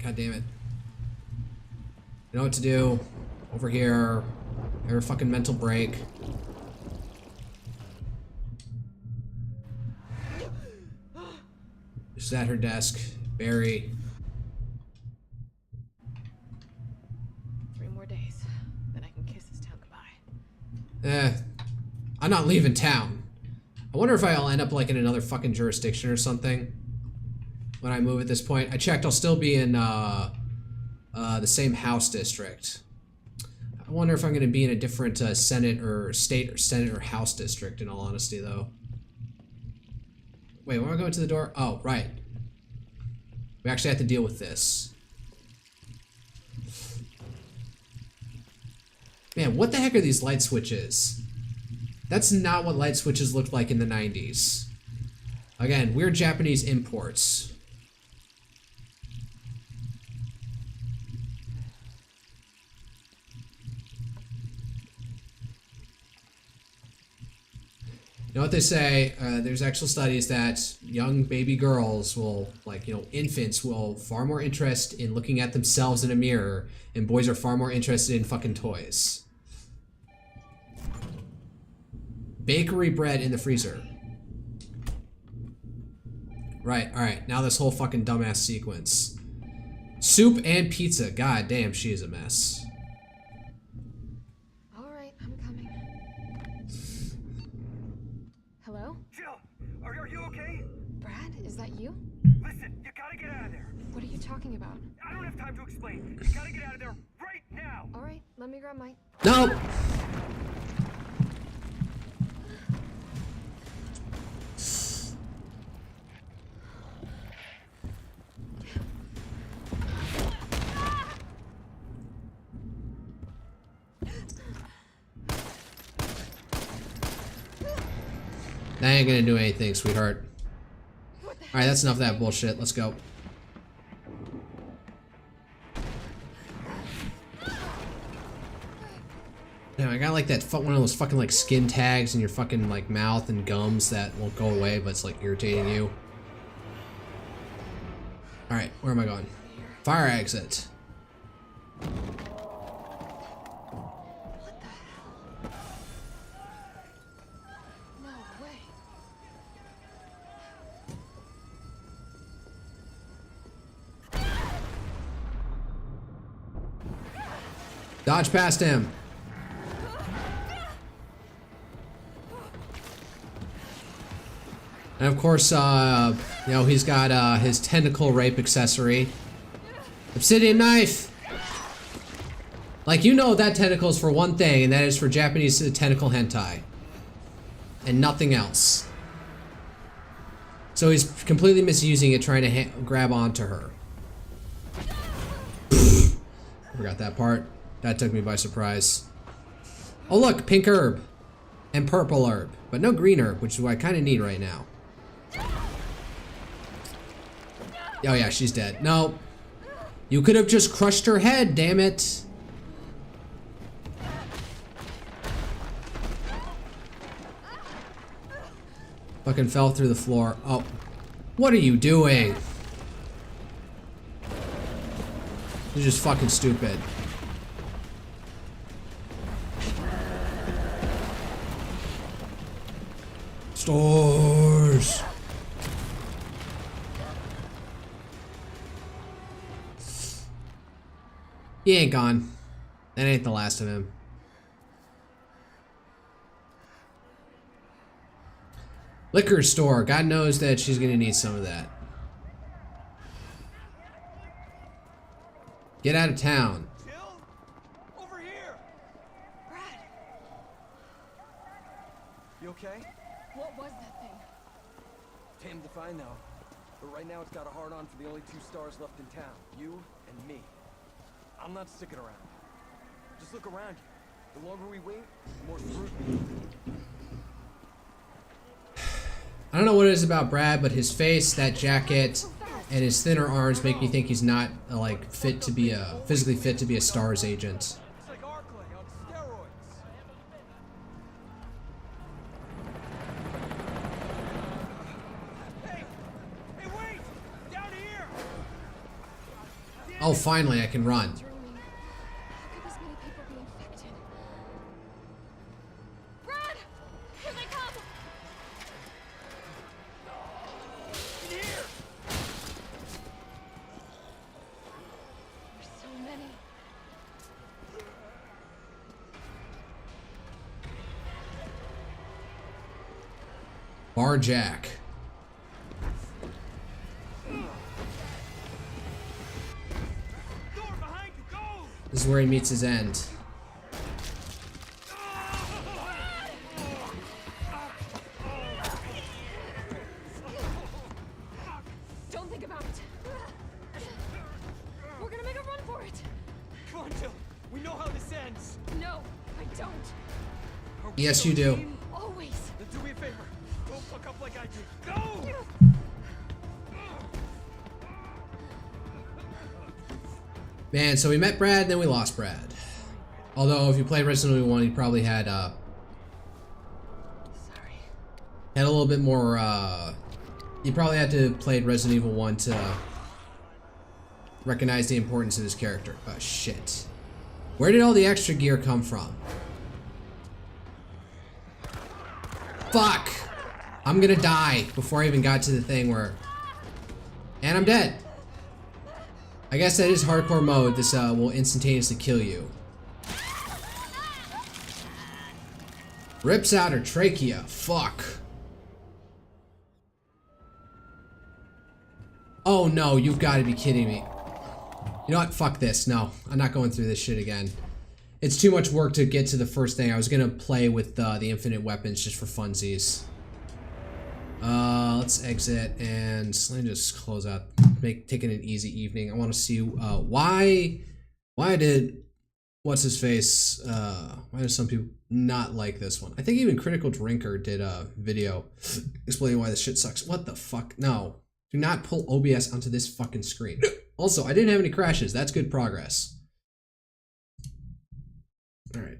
God damn it. You know what to do. Over here. Have a fucking mental break. She's at her desk. Barry. 3 more days. Then I can kiss this town goodbye. I'm not leaving town. I wonder if I'll end up like in another fucking jurisdiction or something when I move at this point. I checked, I'll still be in the same House district. I wonder if I'm going to be in a different Senate or state or Senate or House district, in all honesty, though. Wait, when am I going to the door? Oh, right. We actually have to deal with this. Man, what the heck are these light switches? That's not what light switches looked like in the 90s. Again, weird Japanese imports. You know what they say, there's actual studies that young baby girls will, like, you know, infants will far more interest in looking at themselves in a mirror, and boys are far more interested in fucking toys. Bakery bread in the freezer. Right, alright, now this whole fucking dumbass sequence. Soup and pizza, god damn, she is a mess. Alright, I'm coming. Hello? Jill, are you okay? Brad, is that you? Listen, you gotta get out of there. What are you talking about? I don't have time to explain. You gotta get out of there right now. Alright, let me grab my... No! That ain't gonna do anything, sweetheart. Alright, that's enough of that bullshit. Let's go. Damn, I got like that one of those fucking like skin tags in your fucking like mouth and gums that won't go away, but it's like irritating you. Alright, where am I going? Fire exit. Dodge past him. And of course, you know, he's got his tentacle rape accessory. Obsidian knife! Like, you know that tentacle is for one thing, and that is for Japanese tentacle hentai. And nothing else. So he's completely misusing it, trying to grab onto her. Forgot that part. That took me by surprise. Oh look, pink herb. And purple herb. But no green herb, which is what I kind of need right now. Oh yeah, she's dead. No. You could have just crushed her head, damn it. Fucking fell through the floor. Oh. What are you doing? You're just fucking stupid. Stars. He ain't gone. That ain't the last of him. Liquor store. God knows that she's gonna need some of that. Get out of town. Jill? Over here! Brad, You okay? what was that thing? Damned if I know. But right now it's got a hard on for the only two stars left in town. You and me. I'm not sticking around. Just look around you. The longer we wait, the more scrutiny. I don't know what it is about Brad, but his face, that jacket, and his thinner arms make me think he's not like physically fit to be a STARS agent. It's like Arclay on steroids. Hey! Hey, wait! Down here! Oh, finally I can run. How could this many people be infected? Brad! Here they come! In here! There's so many. Bar Jack. Door behind you, go! This is where he meets his end. Don't think about it. We're gonna make a run for it. Come on, Jill. We know how this ends. No, I don't. Are we Yes, still you a do. team? Always. Then do me a favor. Don't fuck up like I did. Go! Man, so we met Brad, then we lost Brad. Although, if you played Resident Evil 1, he probably had, Sorry. had a little bit more, you probably had to play Resident Evil 1 to recognize the importance of his character. Oh, shit. Where did all the extra gear come from? Fuck! I'm gonna die before I even got to the thing where... And I'm dead. I guess that is hardcore mode. This will instantaneously kill you. Rips out her trachea. Fuck. Oh no, you've got to be kidding me. You know what? Fuck this. No, I'm not going through this shit again. It's too much work to get to the first thing. I was gonna play with the infinite weapons just for funsies. Let's exit and let me just close out. Taking an easy evening. I want to see why did what's his face? Why do some people not like this one? I think even Critical Drinker did a video explaining why this shit sucks. What the fuck? No, do not pull OBS onto this fucking screen. Also, I didn't have any crashes. That's good progress. All right.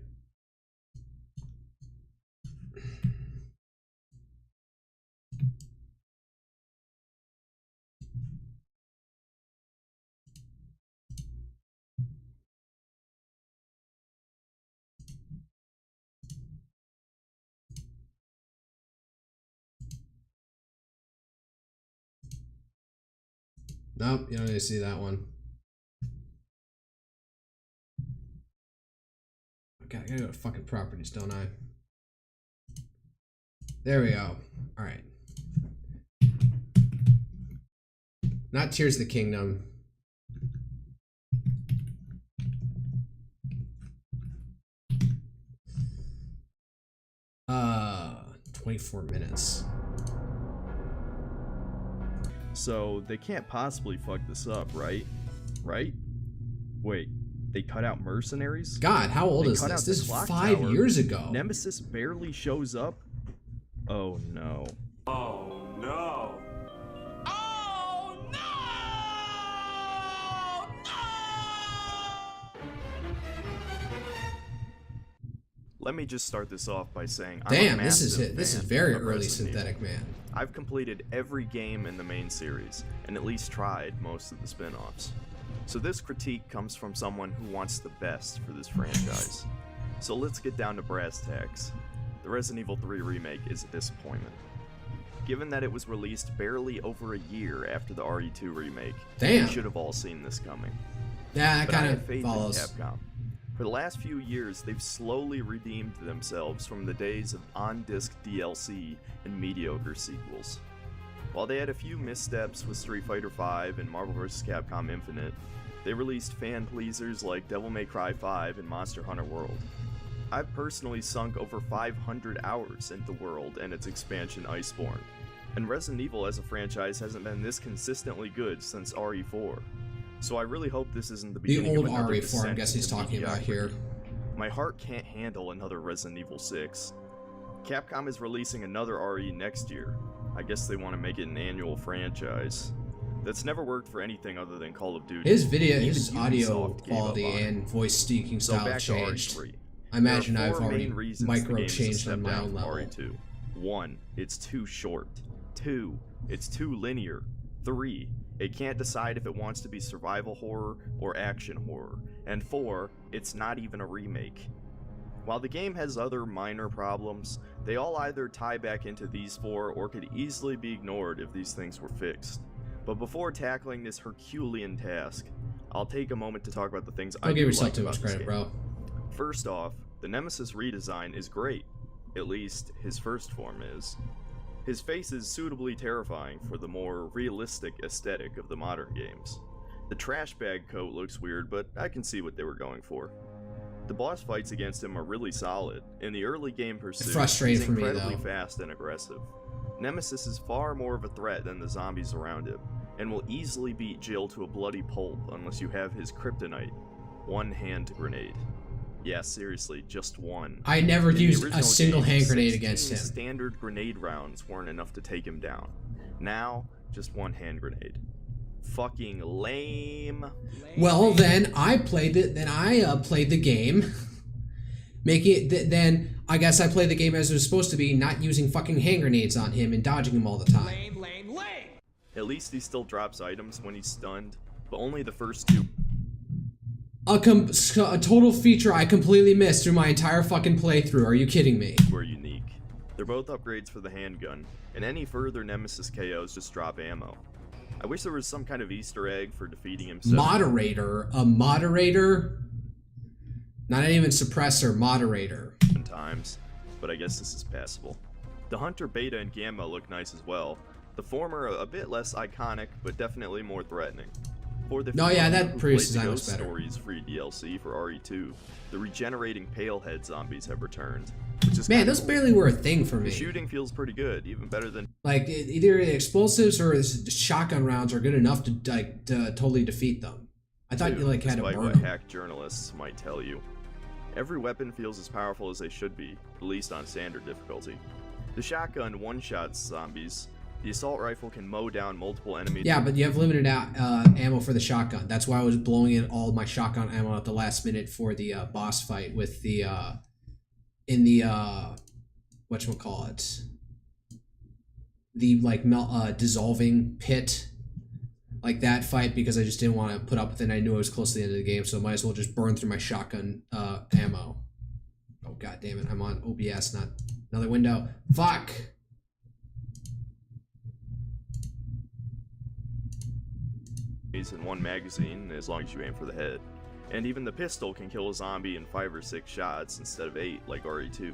Nope, you don't need to see that one. Okay, I gotta go to fucking properties, don't I? There we go. Alright. Not Tears of the Kingdom. 24 minutes. So they can't possibly fuck this up, right? Right? Wait, They cut out mercenaries. God, how old is this? This is 5 years ago. Nemesis barely shows up. Oh no. Oh no. Oh no! Let me just start this off by saying damn, I'm a this is massive this is fan very of early Resident Synthetic Evil. Man. I've completed every game in the main series, and at least tried most of the spin-offs. So this critique comes from someone who wants the best for this franchise. So let's get down to brass tacks. The Resident Evil 3 remake is a disappointment. Given that it was released barely over a year after the RE2 remake, damn, we should have all seen this coming. Yeah, that But I kind have of faith follows. in Capcom. For the last few years, they've slowly redeemed themselves from the days of on-disc DLC and mediocre sequels. While they had a few missteps with Street Fighter V and Marvel vs. Capcom Infinite, they released fan-pleasers like Devil May Cry 5 and Monster Hunter World. I've personally sunk over 500 hours into World and its expansion Iceborne, and Resident Evil as a franchise hasn't been this consistently good since RE4. So I really hope this isn't the beginning old of another RE4, I descent guess he's into talking about here. mediocrity. My heart can't handle another Resident Evil 6. Capcom is releasing another RE next year. I guess they want to make it an annual franchise. That's never worked for anything other than Call of Duty. His video, Even his audio Ubisoft gave up quality on it. and voice speaking So style back to changed. RE3. I imagine There are I've four already main reasons the micro game is a changed step on my down own from level. RE2. 1. It's too short. 2. It's too linear. 3. It can't decide if it wants to be survival horror or action horror. And 4. It's not even a remake. While the game has other minor problems, they all either tie back into these 4 or could easily be ignored if these things were fixed. But before tackling this Herculean task, I'll take a moment to talk about the things I Don't do give yourself like too about much this credit, game. bro. First off, the Nemesis redesign is great. At least, his first form is. His face is suitably terrifying for the more realistic aesthetic of the modern games. The trash bag coat looks weird, but I can see what they were going for. The boss fights against him are really solid. In the early game pursuit, frustrating he's for me, incredibly though. fast and aggressive. Nemesis is far more of a threat than the zombies around him, and will easily beat Jill to a bloody pulp unless you have his kryptonite, one-hand grenade. Yeah, seriously, just one. I never In the used a original single game, hand grenade 16 against him. Standard grenade rounds weren't enough to take him down. Now, just one hand grenade. Fucking lame. Well, then I played it. Then I played the game, making it. Then I guess I played the game as it was supposed to be, not using fucking hand grenades on him and dodging him all the time. At least he still drops items when he's stunned, but only the first 2. A total feature I completely missed through my entire fucking playthrough. Are you kidding me? Were unique. They're both upgrades for the handgun, and any further Nemesis KOs just drop ammo. I wish there was some kind of Easter egg for defeating him. Moderator, a moderator, not even suppressor, moderator. Times, but I guess this is passable. The Hunter Beta and Gamma look nice as well. The former a bit less iconic, but definitely more threatening. For the No, yeah, that who previous played the design was Ghost better. Stories free DLC for RE2, the regenerating Palehead zombies have returned, which is Man, kinda those cool. barely were a thing for The me. shooting feels pretty good, even better than Like either explosives or shotgun rounds are good enough to like to totally defeat them. I thought you like had to despite burn what them. hack journalists might tell you. Every weapon feels as powerful as they should be, at least on standard difficulty. The shotgun one-shots zombies. The assault rifle can mow down multiple enemies. Yeah, but you have limited ammo for the shotgun. That's why I was blowing in all my shotgun ammo at the last minute for the boss fight with the in the whatchamacallit, the like dissolving pit, like that fight, because I just didn't want to put up with it. And I knew I was close to the end of the game, so I might as well just burn through my shotgun ammo. Oh god damn it! I'm on OBS, not another window. Fuck. In one magazine, as long as you aim for the head. And even the pistol can kill a zombie in 5 or 6 shots instead of 8 like RE2.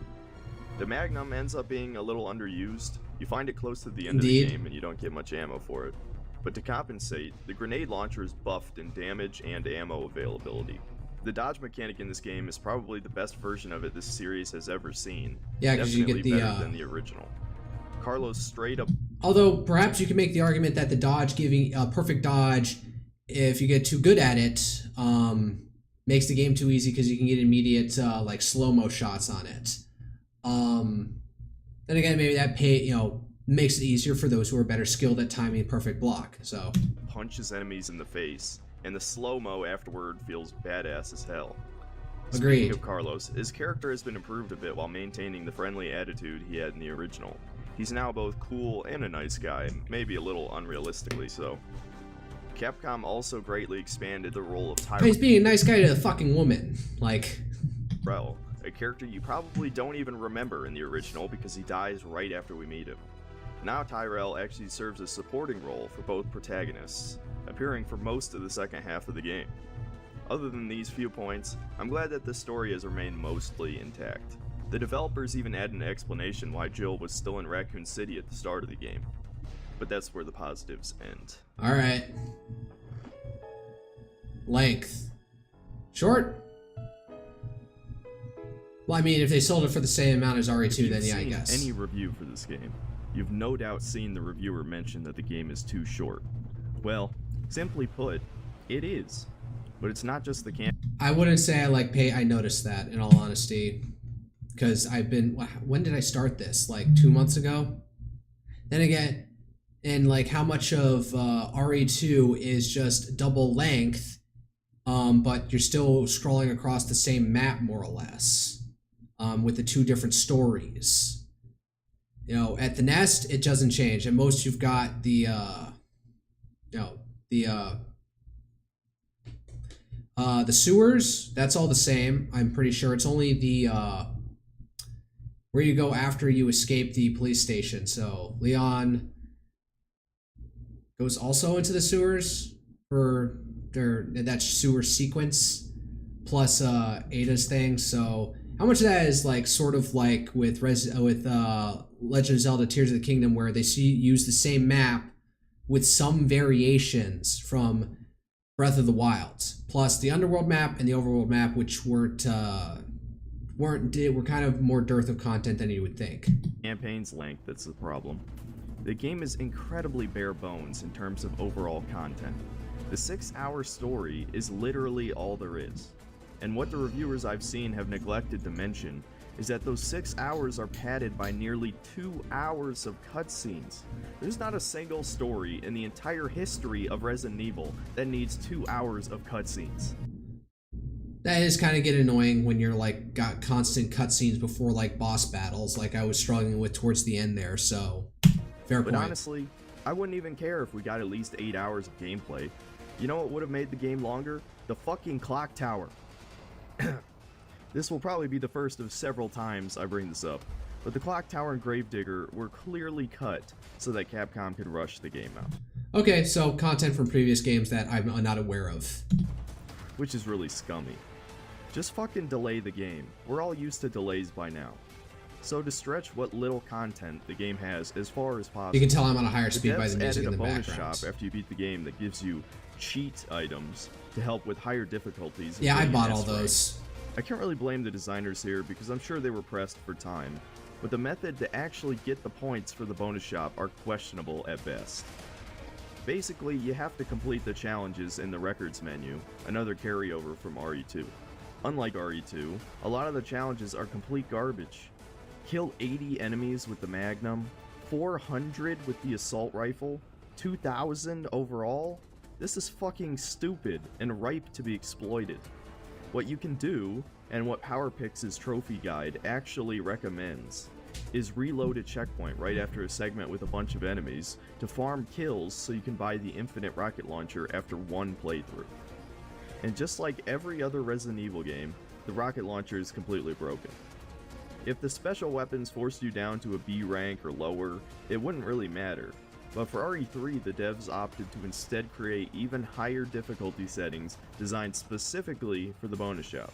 The Magnum ends up being a little underused. You find it close to the end Indeed. of the game and you don't get much ammo for it. But to compensate, the grenade launcher is buffed in damage and ammo availability. The dodge mechanic in this game is probably the best version of it this series has ever seen. Yeah, 'cause you get Definitely the, better than the original. Carlos straight up. Although perhaps you can make the argument that the dodge giving a perfect dodge, if you get too good at it, makes the game too easy because you can get immediate like slow-mo shots on it. Then again, maybe that makes it easier for those who are better skilled at timing perfect block. So punches enemies in the face, and the slow-mo afterward feels badass as hell. Agreed. Speaking of Carlos, his character has been improved a bit while maintaining the friendly attitude he had in the original. He's now both cool and a nice guy, maybe a little unrealistically so. Capcom also greatly expanded the role of Tyrell. He's being a nice guy to a fucking woman. Like, a character you probably don't even remember in the original because he dies right after we meet him. Now Tyrell actually serves a supporting role for both protagonists, appearing for most of the second half of the game. Other than these few points, I'm glad that the story has remained mostly intact. The developers even add an explanation why Jill was still in Raccoon City at the start of the game. But that's where the positives end. Alright. Length. Short? Well, I mean, if they sold it for the same amount as RE2, then yeah, I guess. Any review for this game, you've no doubt seen the reviewer mention that the game is too short. Well, simply put, it is. But it's not just the camp. I wouldn't say I noticed that, in all honesty. Because when did I start this? Like 2 months ago? Then again, and like how much of RE2 is just double length, but you're still scrolling across the same map more or less, with the two different stories. You know, at the Nest, it doesn't change. At most, you've got the sewers. That's all the same. I'm pretty sure it's only the where you go after you escape the police station. So Leon goes also into the sewers for that sewer sequence, plus Ada's thing. So how much of that is like sort of like with Legend of Zelda Tears of the Kingdom, where they use the same map with some variations from Breath of the Wild, plus the underworld map and the overworld map, which were kind of more dearth of content than you would think. Campaign's length, that's the problem. The game is incredibly bare bones in terms of overall content. The 6-hour story is literally all there is. And what the reviewers I've seen have neglected to mention is that those 6 hours are padded by nearly 2 hours of cutscenes. There's not a single story in the entire history of Resident Evil that needs 2 hours of cutscenes. That is kind of get annoying when you're like got constant cutscenes before like boss battles, like I was struggling with towards the end there, so fair point. But honestly, I wouldn't even care if we got at least 8 hours of gameplay. You know what would have made the game longer? The fucking clock tower. This will probably be the first of several times I bring this up, but the clock tower and Gravedigger were clearly cut so that Capcom could rush the game out. Okay, so content from previous games that I'm not aware of. Which is really scummy. Just fucking delay the game. We're all used to delays by now. So to stretch what little content the game has as far as possible. You can tell I'm on a higher speed by the music in the background. background. A bonus shop after you beat the game that gives you cheat items to help with higher difficulties. Yeah, I bought all those. I can't really blame the designers here because I'm sure they were pressed for time, but the method to actually get the points for the bonus shop are questionable at best. Basically, you have to complete the challenges in the records menu, another carryover from RE2. Unlike RE2, a lot of the challenges are complete garbage. Kill 80 enemies with the Magnum, 400 with the assault rifle, 2,000 overall? This is fucking stupid and ripe to be exploited. What you can do, and what PowerPix's trophy guide actually recommends, is reload a checkpoint right after a segment with a bunch of enemies to farm kills so you can buy the infinite rocket launcher after one playthrough. And just like every other Resident Evil game, the rocket launcher is completely broken. If the special weapons forced you down to a B rank or lower, it wouldn't really matter. But for RE3, the devs opted to instead create even higher difficulty settings designed specifically for the bonus shop.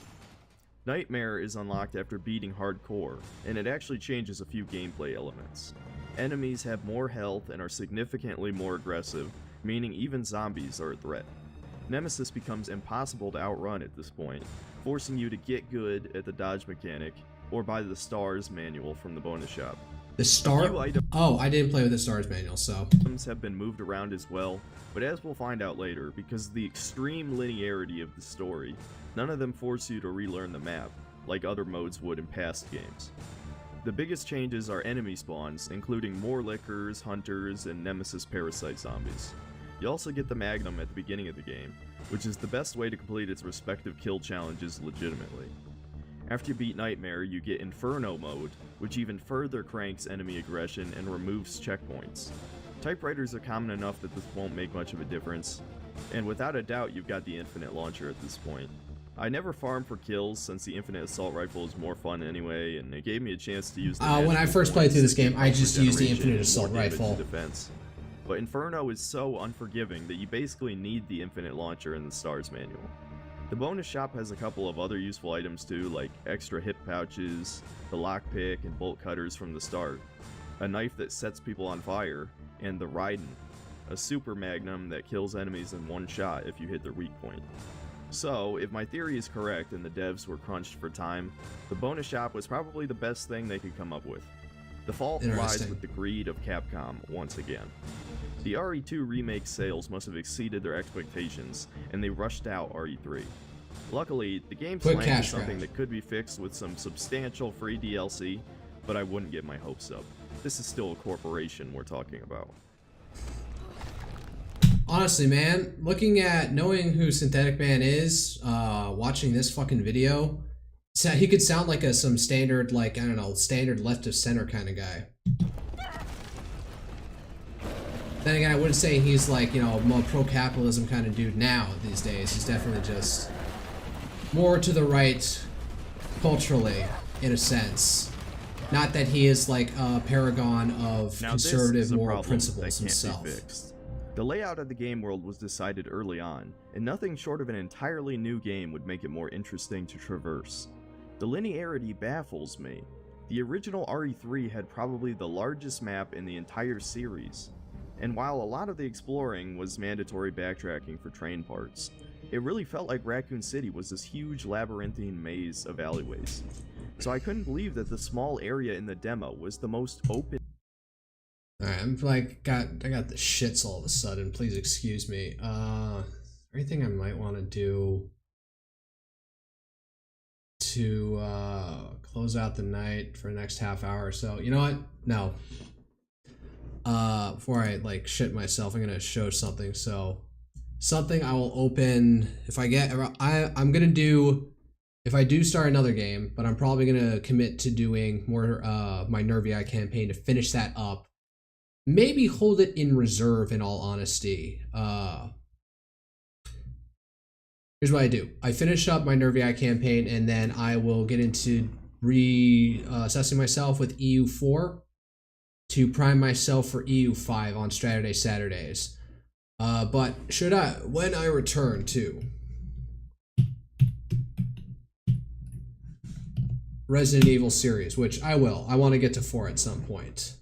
Nightmare is unlocked after beating Hardcore, and it actually changes a few gameplay elements. Enemies have more health and are significantly more aggressive, meaning even zombies are a threat. Nemesis becomes impossible to outrun at this point, forcing you to get good at the dodge mechanic or buy the STARS manual from the bonus shop. The star? few items Oh, I didn't play with the stars manual, so. have been moved around as well, but as we'll find out later, because of the extreme linearity of the story, none of them force you to relearn the map, like other modes would in past games. The biggest changes are enemy spawns, including more lickers, hunters, and nemesis parasite zombies. You also get the Magnum at the beginning of the game, which is the best way to complete its respective kill challenges legitimately. After you beat Nightmare, you get Inferno mode, which even further cranks enemy aggression and removes checkpoints. Typewriters are common enough that this won't make much of a difference, and without a doubt you've got the infinite launcher at this point. I never farmed for kills since the infinite assault rifle is more fun anyway, and it gave me a chance to use the when I first played through this game, I just used the infinite assault rifle. Defense. But Inferno is so unforgiving that you basically need the infinite launcher in the STARS manual. The bonus shop has a couple of other useful items too, like extra hip pouches, the lockpick and bolt cutters from the start, a knife that sets people on fire, and the Raiden, a super magnum that kills enemies in one shot if you hit their weak point. So, if my theory is correct and the devs were crunched for time, the bonus shop was probably the best thing they could come up with. The fault lies with the greed of Capcom once again. The RE2 remake sales must have exceeded their expectations, and they rushed out RE3. Luckily, the game slang is something that could be fixed with some substantial free DLC, but I wouldn't get my hopes up. This is still a corporation we're talking about. Honestly, man, knowing who Synthetic Man is, watching this fucking video, he could sound like some standard, like, I don't know, standard left of center kind of guy. Then again, I wouldn't say he's like, you know, a more pro-capitalism kind of dude now these days. He's definitely just more to the right culturally, in a sense. Not that he is like a paragon of conservative moral principles himself. The layout of the game world was decided early on, and nothing short of an entirely new game would make it more interesting to traverse. The linearity baffles me. The original RE3 had probably the largest map in the entire series, and while a lot of the exploring was mandatory backtracking for train parts, it really felt like Raccoon City was this huge labyrinthine maze of alleyways. So I couldn't believe that the small area in the demo was the most open. Alright, I'm like, I got the shits all of a sudden, please excuse me. Anything I might want to do to close out the night for the next half hour or so. You know what? No. Before I like shit myself, I'm gonna show something. So something I will open if I get I'm gonna do if I do start another game, but I'm probably gonna commit to doing more my Nervii campaign to finish that up. Maybe hold it in reserve, in all honesty. Here's what I do. I finish up my Nervii campaign, and then I will get into reassessing myself with EU4 to prime myself for EU5 on Saturdays. But when I return to Resident Evil series, which I will. I want to get to 4 at some point.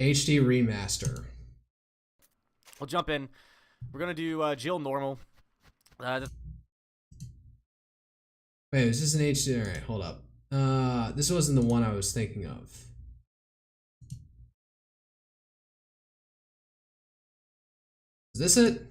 HD remaster. We'll jump in. We're gonna do Jill normal. Wait, is this an HD? Alright, hold up. This wasn't the one I was thinking of. Is this it?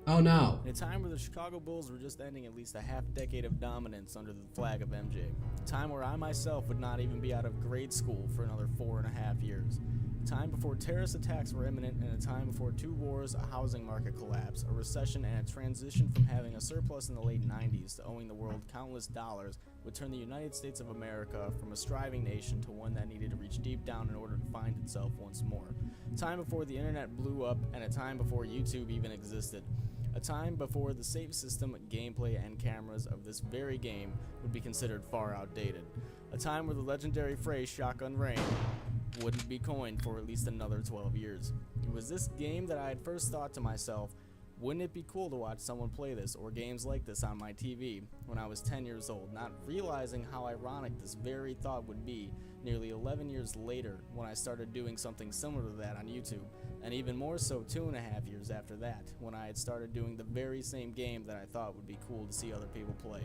Oh no. In a time where the Chicago Bulls were just ending at least a half-decade of dominance under the flag of MJ. A time where I myself would not even be out of grade school for another 4.5 years. A time before terrorist attacks were imminent, and a time before 2 wars, a housing market collapse, a recession, and a transition from having a surplus in the late 90s to owing the world countless dollars would turn the United States of America from a striving nation to one that needed to reach deep down in order to find itself once more. A time before the internet blew up, and a time before YouTube even existed. A time before the save system, gameplay, and cameras of this very game would be considered far outdated. A time where the legendary phrase Shotgun Rain wouldn't be coined for at least another 12 years. It was this game that I had first thought to myself, wouldn't it be cool to watch someone play this or games like this on my TV when I was 10 years old, not realizing how ironic this very thought would be nearly 11 years later when I started doing something similar to that on YouTube, and even more so 2.5 years after that, when I had started doing the very same game that I thought would be cool to see other people play.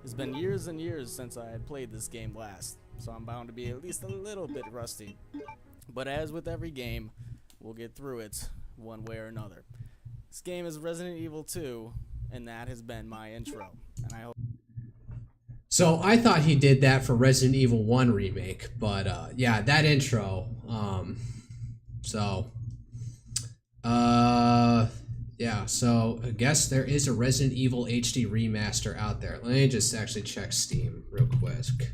It's been years and years since I had played this game last, so I'm bound to be at least a little bit rusty. But as with every game, we'll get through it one way or another. This game is Resident Evil 2, and that has been my intro. And I hope. So I thought he did that for Resident Evil 1 remake, but yeah, that intro. Yeah, so I guess there is a Resident Evil HD remaster out there. Let me just actually check Steam real quick.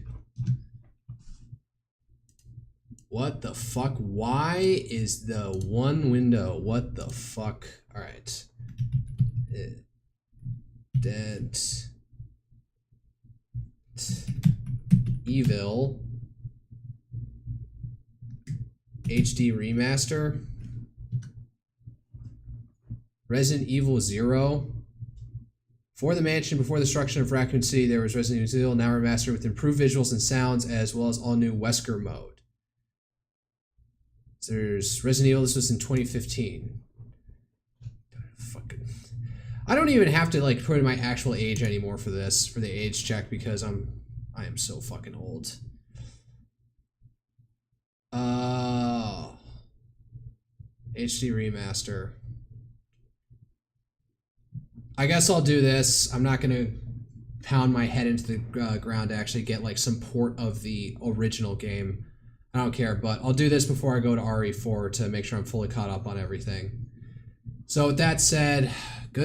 What the fuck? Why is the one window? What the fuck? Alright. Dead Evil HD remaster. Resident Evil 0. For the mansion before the destruction of Raccoon City, there was Resident Evil 0, now remastered with improved visuals and sounds, as well as all new Wesker mode. So there's Resident Evil, this was in 2015. Fucking. I don't even have to like put in my actual age anymore for this, for the age check, because I am so fucking old. HD remaster. I guess I'll do this. I'm not gonna pound my head into the ground to actually get like some port of the original game. I don't care, but I'll do this before I go to RE4 to make sure I'm fully caught up on everything. So with that said, good night.